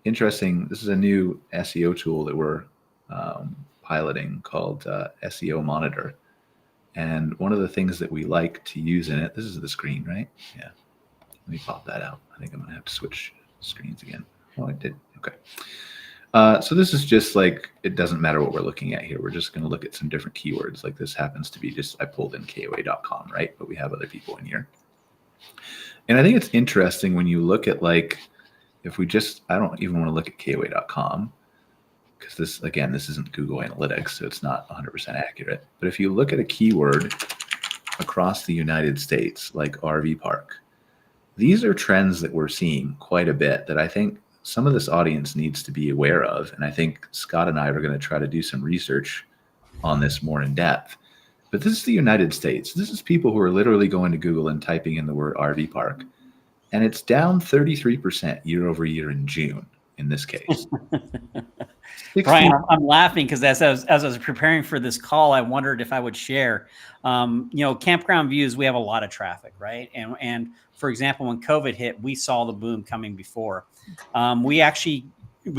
interesting. This is a new SEO tool that we're piloting called SEO Monitor. And one of the things that we like to use in it, this is the screen, right? Yeah. Let me pop that out. I think I'm going to have to switch screens again. Oh, I did. Okay. So this is just like, it doesn't matter what we're looking at here. We're just going to look at some different keywords. Like this happens to be just, I pulled in KOA.com, right? But we have other people in here. And I think it's interesting when you look at like, if we just, I don't even want to look at KOA.com because this, again, this isn't Google Analytics, so it's not 100% accurate. But if you look at a keyword across the United States, like RV park, these are trends that we're seeing quite a bit that I think some of this audience needs to be aware of. And I think Scott and I are going to try to do some research on this more in depth. But this is the United States. This is people who are literally going to Google and typing in the word RV park. And it's down 33% year over year in June in this case. Brian, I'm laughing because as I was preparing for this call, I wondered if I would share. Campground views, we have a lot of traffic, right? And for example, when COVID hit, we saw the boom coming before. We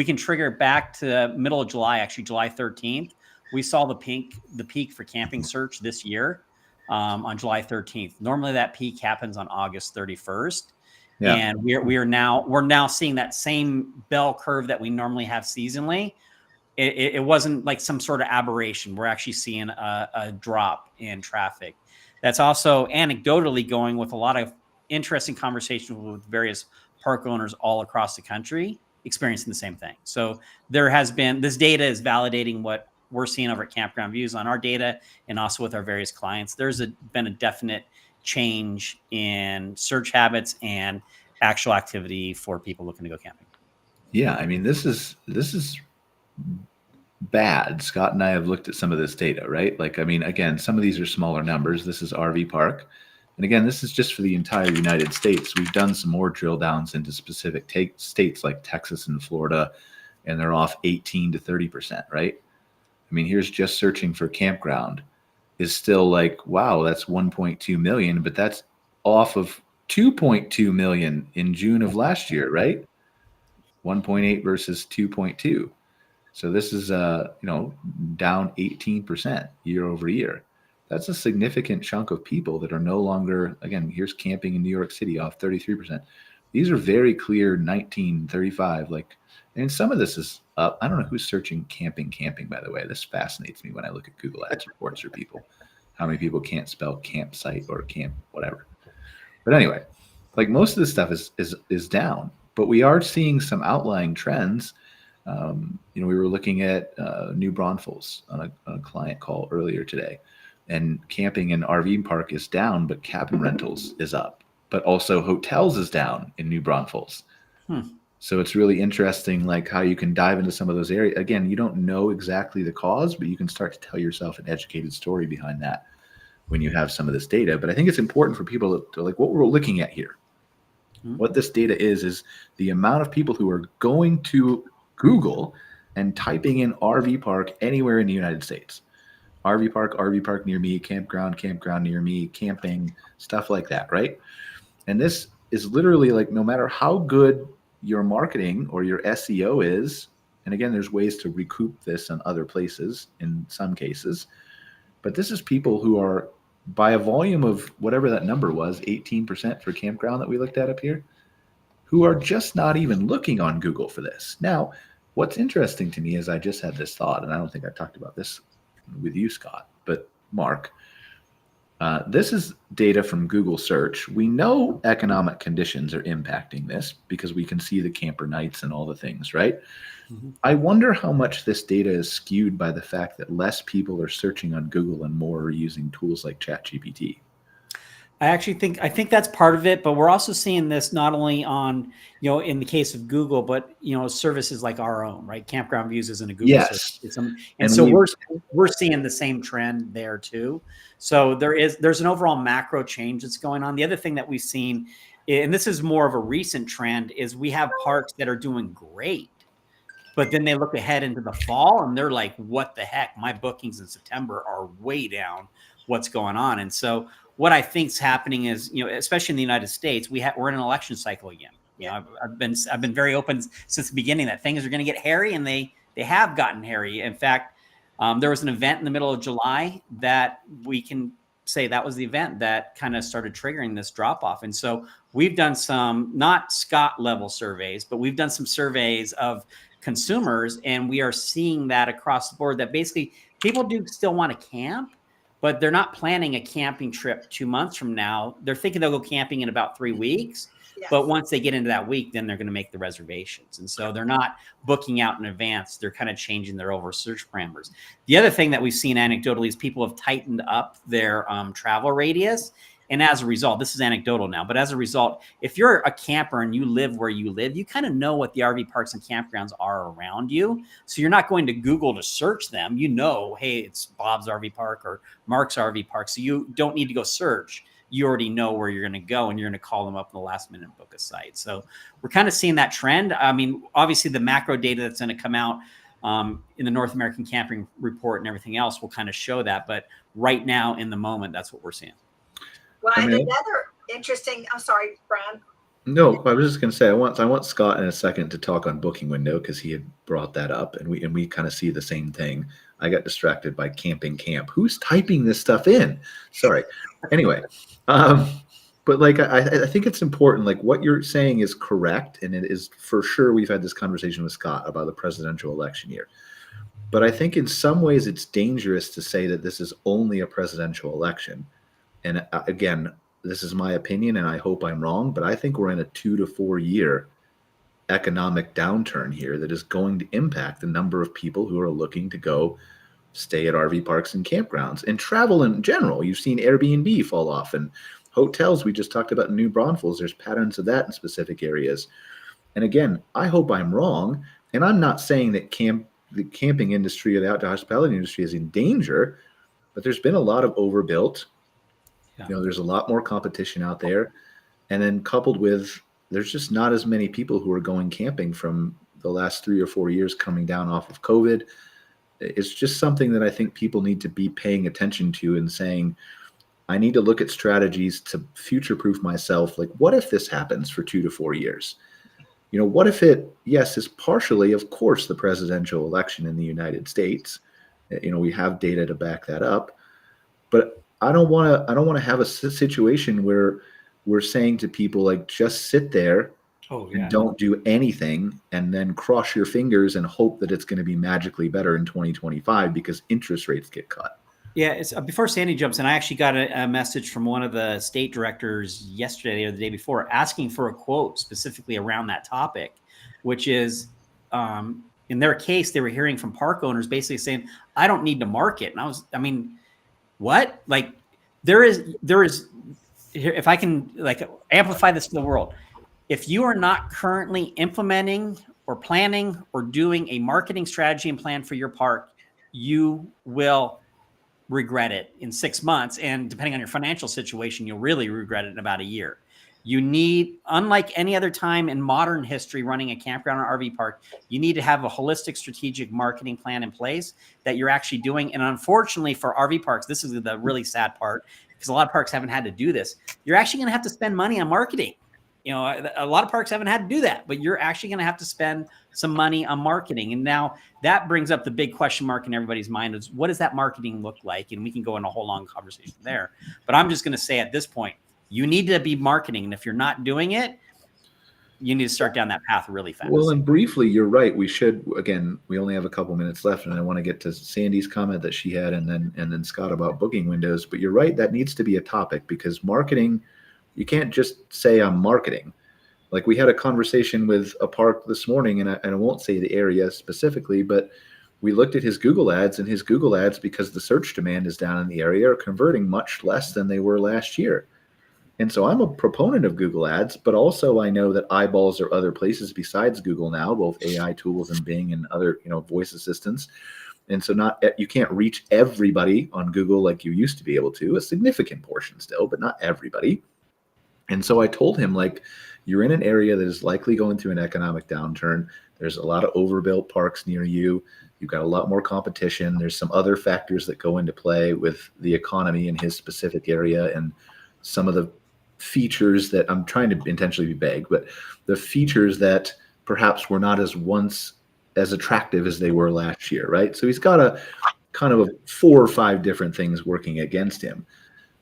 can trigger it back to middle of July, actually July 13th. We saw the peak for camping search this year on July 13th. Normally that peak happens on August 31st. Yeah. And we're now seeing that same bell curve that we normally have seasonally. It wasn't like some sort of aberration. We're actually seeing a drop in traffic. That's also anecdotally going with a lot of interesting conversations with various park owners all across the country experiencing the same thing. So there has been, this data is validating what we're seeing over at Campground Views on our data and also with our various clients. There's been a definite change in search habits and actual activity for people looking to go camping. Yeah, I mean, this is bad. Scott and I have looked at some of this data, right? Like, I mean, again, some of these are smaller numbers. This is RV park. And again, this is just for the entire United States. We've done some more drill downs into specific states like Texas and Florida, and they're off 18 to 30%, right? I mean, here's just searching for campground is still like, wow, that's 1.2 million, but that's off of 2.2 million in June of last year, right? 1.8 versus 2.2. So this is, down 18% year over year. That's a significant chunk of people that are no longer, again, here's camping in New York City off 33%. These are very clear 19, 35, and some of this is up. I don't know who's searching camping, by the way. This fascinates me when I look at Google Ads reports for people. How many people can't spell campsite or camp, whatever. But anyway, like most of this stuff is down, but we are seeing some outlying trends. We were looking at New Braunfels on a client call earlier today, and camping in RV park is down, but cabin rentals is up. But also hotels is down in New Braunfels. So it's really interesting, like how you can dive into some of those areas. Again, you don't know exactly the cause, but you can start to tell yourself an educated story behind that when you have some of this data. But I think it's important for people to like what we're looking at here. What this data is the amount of people who are going to Google and typing in RV park anywhere in the United States. RV park near me, campground near me, camping, stuff like that, right? And this is literally like no matter how good your marketing or your SEO is, and again, there's ways to recoup this in other places in some cases, but this is people who are by a volume of whatever that number was, 18% for campground that we looked at up here, who are just not even looking on Google for this. Now, what's interesting to me is I just had this thought, and I don't think I talked about this with you, Scott, but Mark, this is data from Google search. We know economic conditions are impacting this because we can see the camper nights and all the things, right? Mm-hmm. I wonder how much this data is skewed by the fact that less people are searching on Google and more are using tools like ChatGPT. I think that's part of it, but we're also seeing this not only on, in the case of Google, but, services like our own, right? Campground Views isn't a Google service. And so we're seeing the same trend there too. So there's an overall macro change that's going on. The other thing that we've seen, and this is more of a recent trend, is we have parks that are doing great, but then they look ahead into the fall and they're like, what the heck? My bookings in September are way down. What's going on? And so what I think is happening is, especially in the United States, we're in an election cycle again. I've been very open since the beginning that things are going to get hairy, and they have gotten hairy. In fact, there was an event in the middle of July that we can say that was the event that kind of started triggering this drop off. And so we've done some, not Scott level surveys, but we've done some surveys of consumers, and we are seeing that across the board, that basically people do still want to camp, but they're not planning a camping trip 2 months from now. They're thinking they'll go camping in about 3 weeks. Yes. But once they get into that week, then they're going to make the reservations. And so they're not booking out in advance. They're kind of changing their overall search parameters. The other thing that we've seen anecdotally is people have tightened up their travel radius. And as a result, this is anecdotal now, but as a result, if you're a camper and you live where you live, you kind of know what the RV parks and campgrounds are around you. So you're not going to Google to search them. You know, hey, it's Bob's RV park or Mark's RV park. So you don't need to go search. You already know where you're going to go, and you're going to call them up in the last minute and book a site. So we're kind of seeing that trend. I mean, obviously the macro data that's going to come out in the North American Camping Report and everything else will kind of show that. But right now in the moment, that's what we're seeing. Well, and another interesting, I'm sorry, Brian. No, I was just going to say, I want Scott in a second to talk on booking window, because he had brought that up, and we kind of see the same thing. I got distracted by camping camp. Who's typing this stuff in? Sorry. Anyway, but like I think it's important. Like what you're saying is correct, and it is for sure. We've had this conversation with Scott about the presidential election year, but I think in some ways it's dangerous to say that this is only a presidential election. And again, this is my opinion, and I hope I'm wrong, but I think we're in a 2 to 4 year economic downturn here that is going to impact the number of people who are looking to go stay at RV parks and campgrounds and travel in general. You've seen Airbnb fall off, and hotels. We just talked about New Braunfels. There's patterns of that in specific areas. And again, I hope I'm wrong. And I'm not saying that the camping industry or the outdoor hospitality industry is in danger, but there's been a lot of overbuilt. Yeah. There's a lot more competition out there. And then coupled with, there's just not as many people who are going camping from the last 3 or 4 years coming down off of COVID. It's just something that I think people need to be paying attention to and saying, I need to look at strategies to future-proof myself. Like, what if this happens for 2 to 4 years? What if it, yes, is partially, of course, the presidential election in the United States. We have data to back that up. But I don't want to have a situation where we're saying to people, like, just sit there and don't do anything and then cross your fingers and hope that it's going to be magically better in 2025 because interest rates get cut. Yeah, it's before Sandy jumps in, I actually got a message from one of the state directors yesterday or the day before asking for a quote specifically around that topic, which is in their case, they were hearing from park owners basically saying, I don't need to market. And what? Like there is, if I can like amplify this to the world, if you are not currently implementing or planning or doing a marketing strategy and plan for your park, you will regret it in 6 months. And depending on your financial situation, you'll really regret it in about a year. You need, unlike any other time in modern history running a campground or RV park, you need to have a holistic strategic marketing plan in place that you're actually doing. And unfortunately for RV parks, this is the really sad part because a lot of parks haven't had to do this. You're actually going to have to spend money on marketing. A lot of parks haven't had to do that, but you're actually going to have to spend some money on marketing. And now that brings up the big question mark in everybody's mind is what does that marketing look like? And we can go in a whole long conversation there, but I'm just going to say at this point, you need to be marketing. And if you're not doing it, you need to start down that path really fast. Well, and briefly, you're right. We should, again, we only have a couple minutes left and I want to get to Sandy's comment that she had and then Scott about booking windows, but you're right. That needs to be a topic because marketing, you can't just say I'm marketing. Like we had a conversation with a park this morning, and I won't say the area specifically, but we looked at his Google ads, and his Google ads, because the search demand is down in the area, are converting much less than they were last year. And so I'm a proponent of Google ads, but also I know that eyeballs are other places besides Google now, both AI tools and Bing and other, voice assistants. And so you can't reach everybody on Google like you used to be able to, a significant portion still, but not everybody. And so I told him, like, you're in an area that is likely going through an economic downturn. There's a lot of overbuilt parks near you. You've got a lot more competition. There's some other factors that go into play with the economy in his specific area and some of the features that I'm trying to intentionally be vague, but the features that perhaps were not once as attractive as they were last year, right? So he's got a kind of 4 or 5 different things working against him.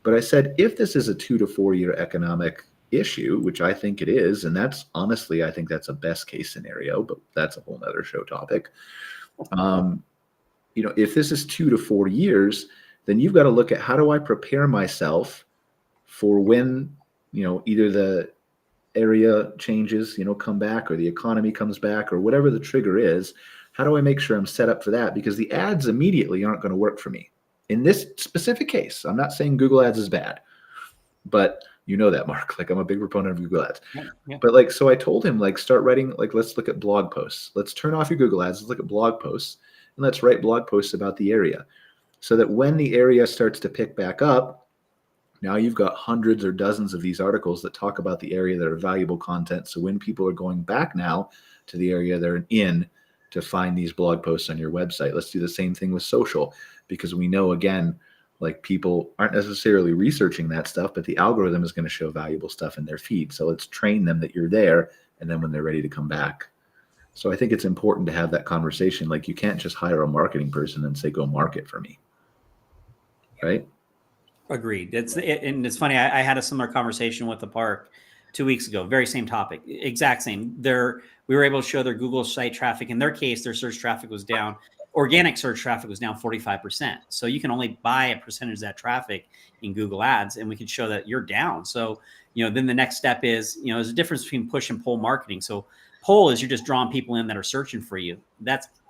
But I said, if this is a 2 to 4 year economic issue, which I think it is, and that's honestly, I think that's a best case scenario, but that's a whole nother show topic. If this is 2 to 4 years, then you've got to look at how do I prepare myself for when, either the area changes, come back, or the economy comes back, or whatever the trigger is. How do I make sure I'm set up for that? Because the ads immediately aren't going to work for me. In this specific case, I'm not saying Google ads is bad, but you know that, Mark, I'm a big proponent of Google ads. Yeah. But so I told him, start writing, let's look at blog posts. Let's turn off your Google ads. Let's look at blog posts, and let's write blog posts about the area, so that when the area starts to pick back up, now you've got hundreds or dozens of these articles that talk about the area that are valuable content. So when people are going back now to the area they're in to find these blog posts on your website, let's do the same thing with social, because we know, again, people aren't necessarily researching that stuff, but the algorithm is going to show valuable stuff in their feed. So let's train them that you're there, and then when they're ready to come back. So I think it's important to have that conversation. You can't just hire a marketing person and say, go market for me. Right? Agreed. And it's funny. I had a similar conversation with the park 2 weeks ago. Very same topic, exact same. We were able to show their Google site traffic. In their case, their search traffic was down. Organic search traffic was down 45%. So you can only buy a percentage of that traffic in Google Ads, and we can show that you're down. So then the next step is there's a difference between push and pull marketing. So pull is you're just drawing people in that are searching for you.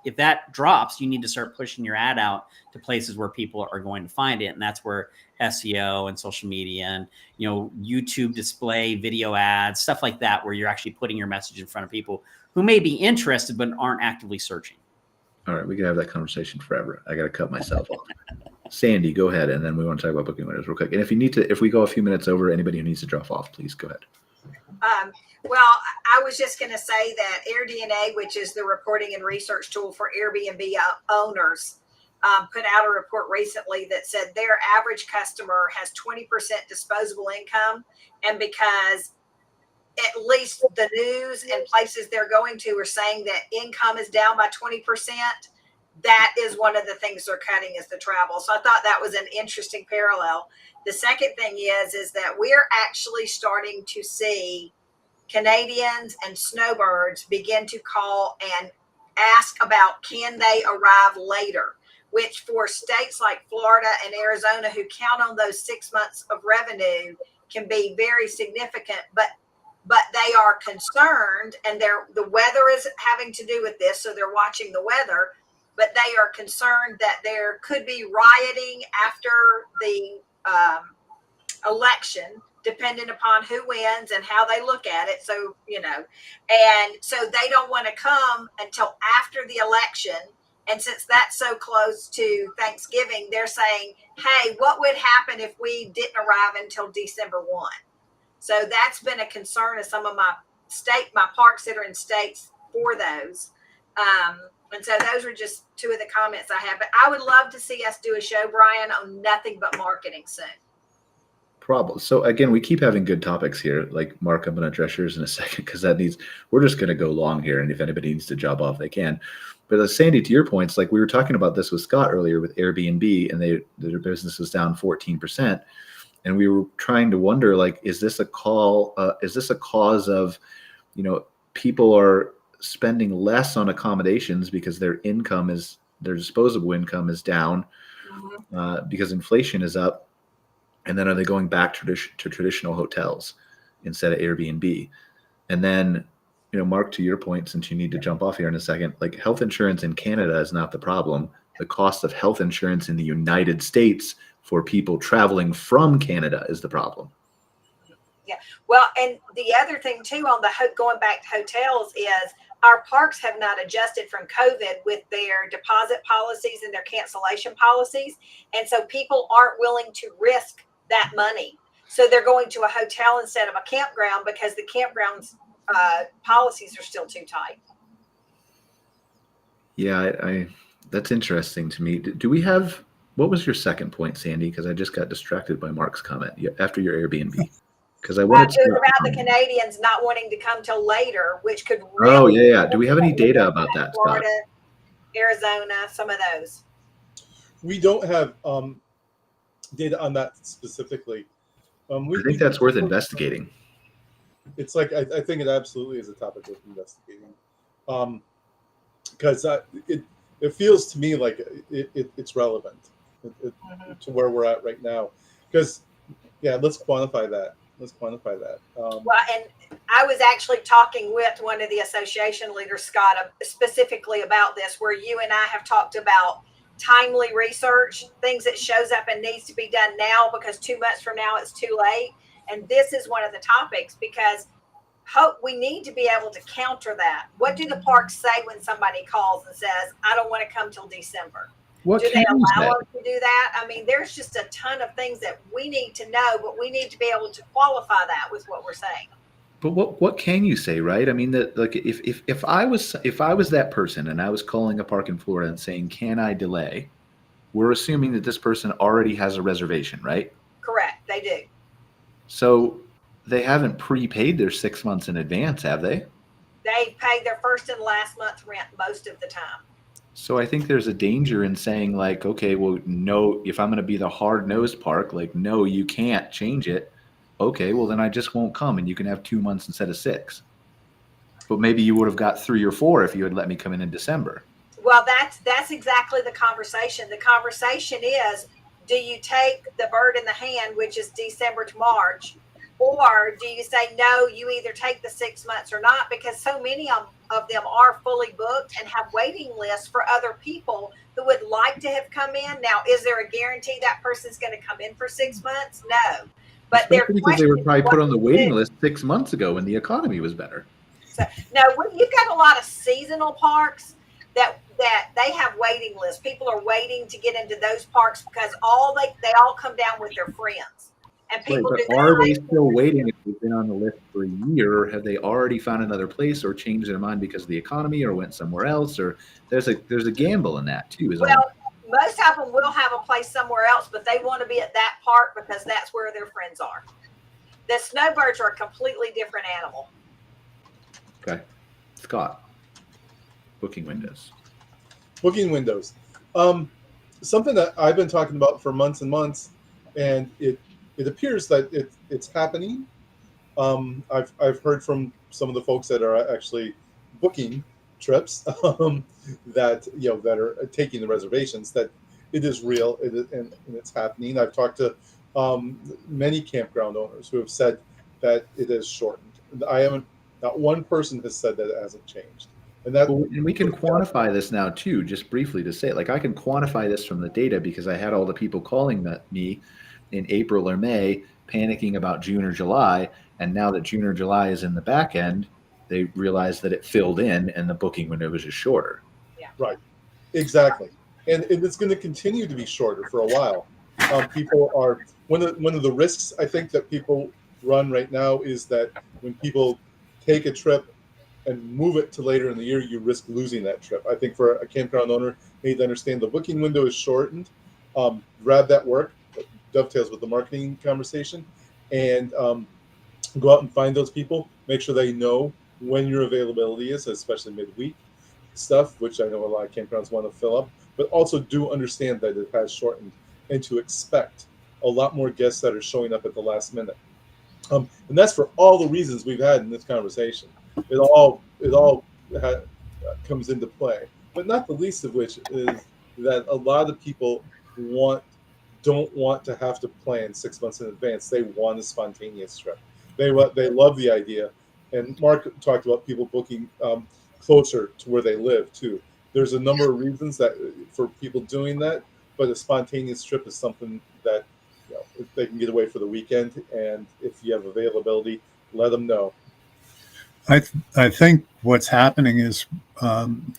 If that drops, you need to start pushing your ad out to places where people are going to find it. And that's where SEO and social media and, YouTube display, video ads, stuff like that, where you're actually putting your message in front of people who may be interested, but aren't actively searching. All right. We can have that conversation forever. I got to cut myself off. Sandy, go ahead. And then we want to talk about booking winners real quick. And if we go a few minutes over, anybody who needs to drop off, please go ahead. Well, I was just going to say that AirDNA, which is the reporting and research tool for Airbnb owners, put out a report recently that said their average customer has 20% disposable income. And because at least the news and places they're going to are saying that income is down by 20%, that is one of the things they're cutting is the travel. So I thought that was an interesting parallel. The second thing is that we're actually starting to see Canadians and snowbirds begin to call and ask about, can they arrive later, which for states like Florida and Arizona, who count on those 6 months of revenue, can be very significant, but they are concerned, and the weather is having to do with this. So they're watching the weather, but they are concerned that there could be rioting after the election, depending upon who wins and how they look at it. So, and so they don't want to come until after the election. And since that's so close to Thanksgiving, they're saying, hey, what would happen if we didn't arrive until December 1? So that's been a concern of some of my parks that are in states for those. And so those were just two of the comments I have. But I would love to see us do a show, Brian, on nothing but marketing soon. Problem. So again, we keep having good topics here. Mark, I'm going to address yours in a second, because we're just going to go long here. And if anybody needs to jump off, they can. But Sandy, to your points, we were talking about this with Scott earlier with Airbnb, and their business was down 14%. And we were trying to wonder, is this a cause of, people are spending less on accommodations because their disposable income is down, because inflation is up. And then are they going back to traditional hotels instead of Airbnb? And then, Mark, to your point, since you need to jump off here in a second, health insurance in Canada is not the problem. The cost of health insurance in the United States for people traveling from Canada is the problem. Yeah. Well, and the other thing too, on going back to hotels, is our parks have not adjusted from COVID with their deposit policies and their cancellation policies. And so people aren't willing to risk that money. So they're going to a hotel instead of a campground because the campground's policies are still too tight. Yeah, that's interesting to me. Do we have, what was your second point, Sandy? Because I just got distracted by Mark's comment after your Airbnb. Because I wanted to. It was about the Canadians not wanting to come till later, which could really. Oh, yeah. Do we have any data about that, Florida, Scott? Arizona, some of those. We don't have data on that specifically. I think that's worth investigating. It's like I think it absolutely is a topic worth investigating, because it feels to me like it's relevant to where we're at right now. Because let's quantify that. Well, and I was actually talking with one of the association leaders, Scott, specifically about this, where you and I have talked about timely research, things that shows up and needs to be done now because 2 months from now it's too late. And this is one of the topics, because we need to be able to counter that. What do the parks say when somebody calls and says, I don't want to come till December? What do they can you allow say? us to do that? I mean, there's just a ton of things that we need to know, but we need to be able to qualify that with what we're saying. But what can you say, right? I mean, that like if I was that person and I was calling a park in Florida and saying, can I delay? We're assuming that this person already has a reservation, right? Correct, they do. So they haven't prepaid their 6 months in advance, have they? They pay their first and last month rent most of the time. So I think there's a danger in saying like, okay, well, no, if I'm going to be the hard-nosed park, like, no, you can't change it. Okay, well, then I just won't come, and you can have 2 months instead of 6. But maybe you would have got 3 or 4 if you had let me come in December. Well, that's exactly the conversation. The conversation is, do you take the bird in the hand, which is December to March, or do you say, no, you either take the 6 months or not? Because so many of them are fully booked and have waiting lists for other people who would like to have come in. Now, is there a guarantee that person's going to come in for 6 months? No. But especially because they were probably put on the waiting list 6 months ago when the economy was better. So, no, you've got a lot of seasonal parks that they have waiting lists. People are waiting to get into those parks because they all come down with their friends. And people right, but are they still waiting if they've been on the list for a year, or have they already found another place or changed their mind because of the economy or went somewhere else? Or there's a gamble in that too. Most of them will have a place somewhere else, but they want to be at that park because that's where their friends are. The snowbirds are a completely different animal. Okay. Scott, booking windows. Something that I've been talking about for months and months, and it appears that it's happening. I've heard from some of the folks that are actually booking trips that are taking the reservations, that it is real and it's happening. I've talked to many campground owners who have said that it is shortened. Not one person has said that it hasn't changed. And we can quantify this now too, just briefly to say, like, I can quantify this from the data because I had all the people calling me in April or May panicking about June or July. And now that June or July is in the back end, they realize that it filled in and the booking window was just shorter. Yeah. Right. Exactly. And it's going to continue to be shorter for a while. People are one of the risks I think that people run right now is that when people take a trip and move it to later in the year, you risk losing that trip. I think for a campground owner, they need to understand the booking window is shortened. Grab that work, dovetails with the marketing conversation, and go out and find those people. Make sure they know when your availability is, especially midweek stuff, which I know a lot of campgrounds want to fill up, but also do understand that it has shortened, and to expect a lot more guests that are showing up at the last minute. And that's for all the reasons we've had in this conversation. It all comes into play, but not the least of which is that a lot of people don't want to have to plan 6 months in advance. They want a spontaneous trip. They love the idea. And Mark talked about people booking closer to where they live too. There's a number of reasons that for people doing that, but a spontaneous trip is something that if they can get away for the weekend, and if you have availability, let them know. I think what's happening is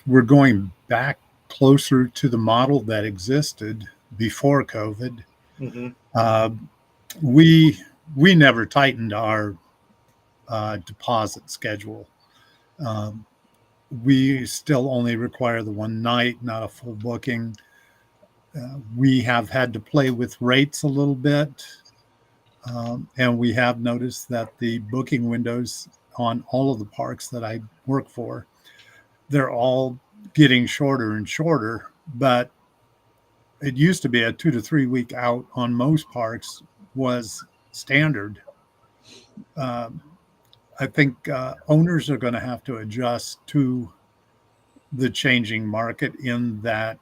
we're going back closer to the model that existed before COVID. Mm-hmm. We never tightened our deposit schedule. We still only require the one night, not a full booking. We have had to play with rates a little bit. And we have noticed that the booking windows on all of the parks that I work for, they're all getting shorter and shorter. But it used to be a 2 to 3 week out on most parks was standard. I think owners are going to have to adjust to the changing market, in that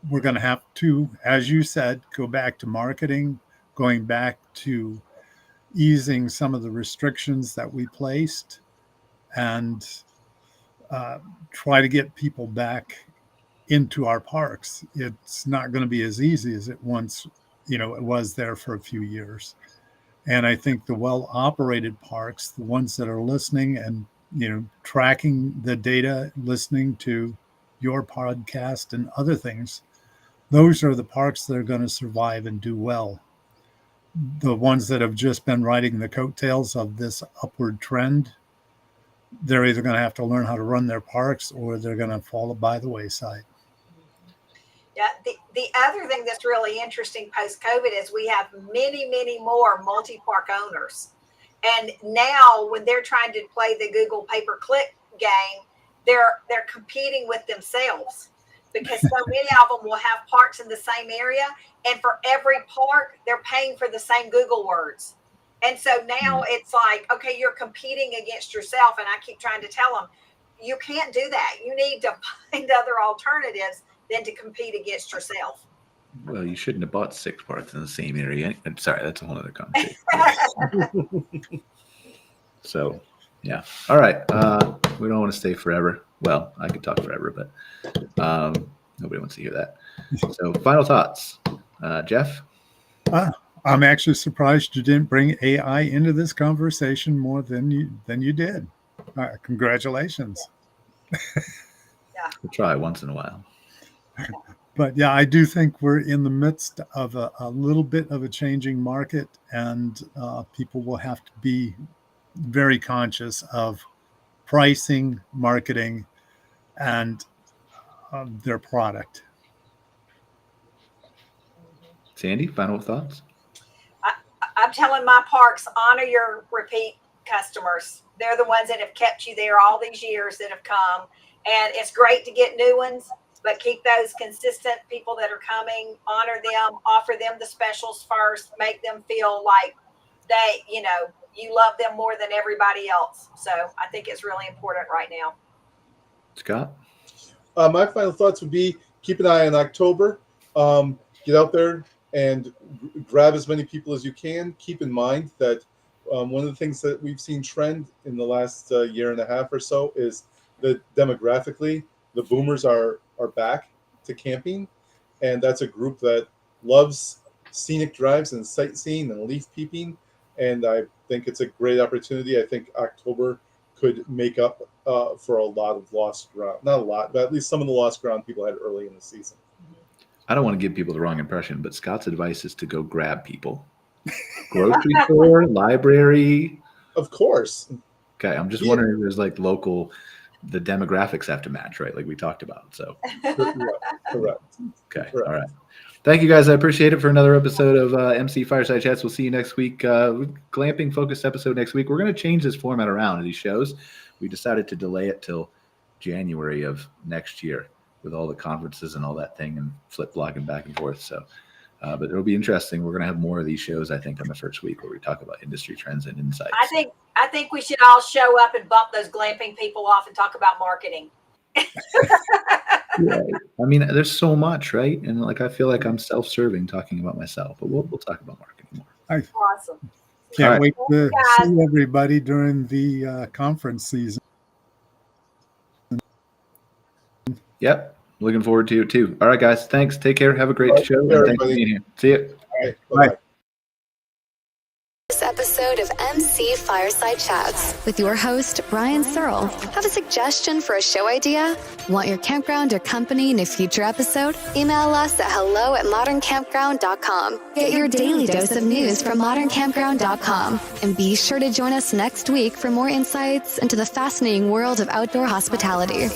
we're going to have to, as you said, go back to marketing, going back to easing some of the restrictions that we placed, and try to get people back into our parks. It's not going to be as easy as it once, it was there for a few years. And I think the well-operated parks, the ones that are listening and, tracking the data, listening to your podcast and other things, those are the parks that are going to survive and do well. The ones that have just been riding the coattails of this upward trend, they're either going to have to learn how to run their parks, or they're going to fall by the wayside. Yeah, the other thing that's really interesting post-COVID is we have many, many more multi-park owners. And now when they're trying to play the Google pay-per-click game, they're competing with themselves, because so many of them will have parks in the same area. And for every park, they're paying for the same Google words. And so now it's like, okay, you're competing against yourself. And I keep trying to tell them, you can't do that. You need to find other alternatives than to compete against yourself. Well, you shouldn't have bought 6 parks in the same area. I'm sorry, that's a whole other conversation. So, yeah. All right. We don't want to stay forever. Well, I could talk forever, but nobody wants to hear that. So, final thoughts. Jeff? I'm actually surprised you didn't bring AI into this conversation more than you did. Congratulations. Yeah. We'll try once in a while. But yeah, I do think we're in the midst of a little bit of a changing market, and people will have to be very conscious of pricing, marketing, and their product. Sandy, final thoughts? I'm telling my parks, honor your repeat customers. They're the ones that have kept you there all these years that have come. And it's great to get new ones, but keep those consistent people that are coming, honor them, offer them the specials first, make them feel like they, you love them more than everybody else. So I think it's really important right now. Scott? My final thoughts would be, keep an eye on October. Get out there and grab as many people as you can. Keep in mind that one of the things that we've seen trend in the last year and a half or so is that demographically, the boomers are back to camping. And that's a group that loves scenic drives and sightseeing and leaf peeping. And I think it's a great opportunity. I think October could make up for a lot of lost ground. Not a lot, but at least some of the lost ground people had early in the season. I don't want to give people the wrong impression, but Scott's advice is to go grab people. Grocery store, library. Of course. Okay, I'm just wondering if there's like local, the demographics have to match, right? Like we talked about. So Correct. Okay. All right. Thank you guys. I appreciate it for another episode of MC Fireside Chats. We'll see you next week. Glamping focused episode next week. We're going to change this format around in these shows. We decided to delay it till January of next year with all the conferences and all that thing and flip-flopping back and forth. So, but it'll be interesting. We're going to have more of these shows, I think, on the first week where we talk about industry trends and insights. I think we should all show up and bump those glamping people off and talk about marketing. Yeah. I mean, there's so much, right? And like, I feel like I'm self-serving talking about myself, but we'll talk about marketing more. Awesome. Can't wait to see everybody during the conference season. Yep. Looking forward to it too. All right, guys. Thanks. Take care. Have a great show. And thanks for being here. See you. All right. Bye. Bye. This episode of MC Fireside Chats with your host, Brian Searl. Have a suggestion for a show idea? Want your campground or company in a future episode? Email us at hello@moderncampground.com. Get your daily dose of news from moderncampground.com. And be sure to join us next week for more insights into the fascinating world of outdoor hospitality.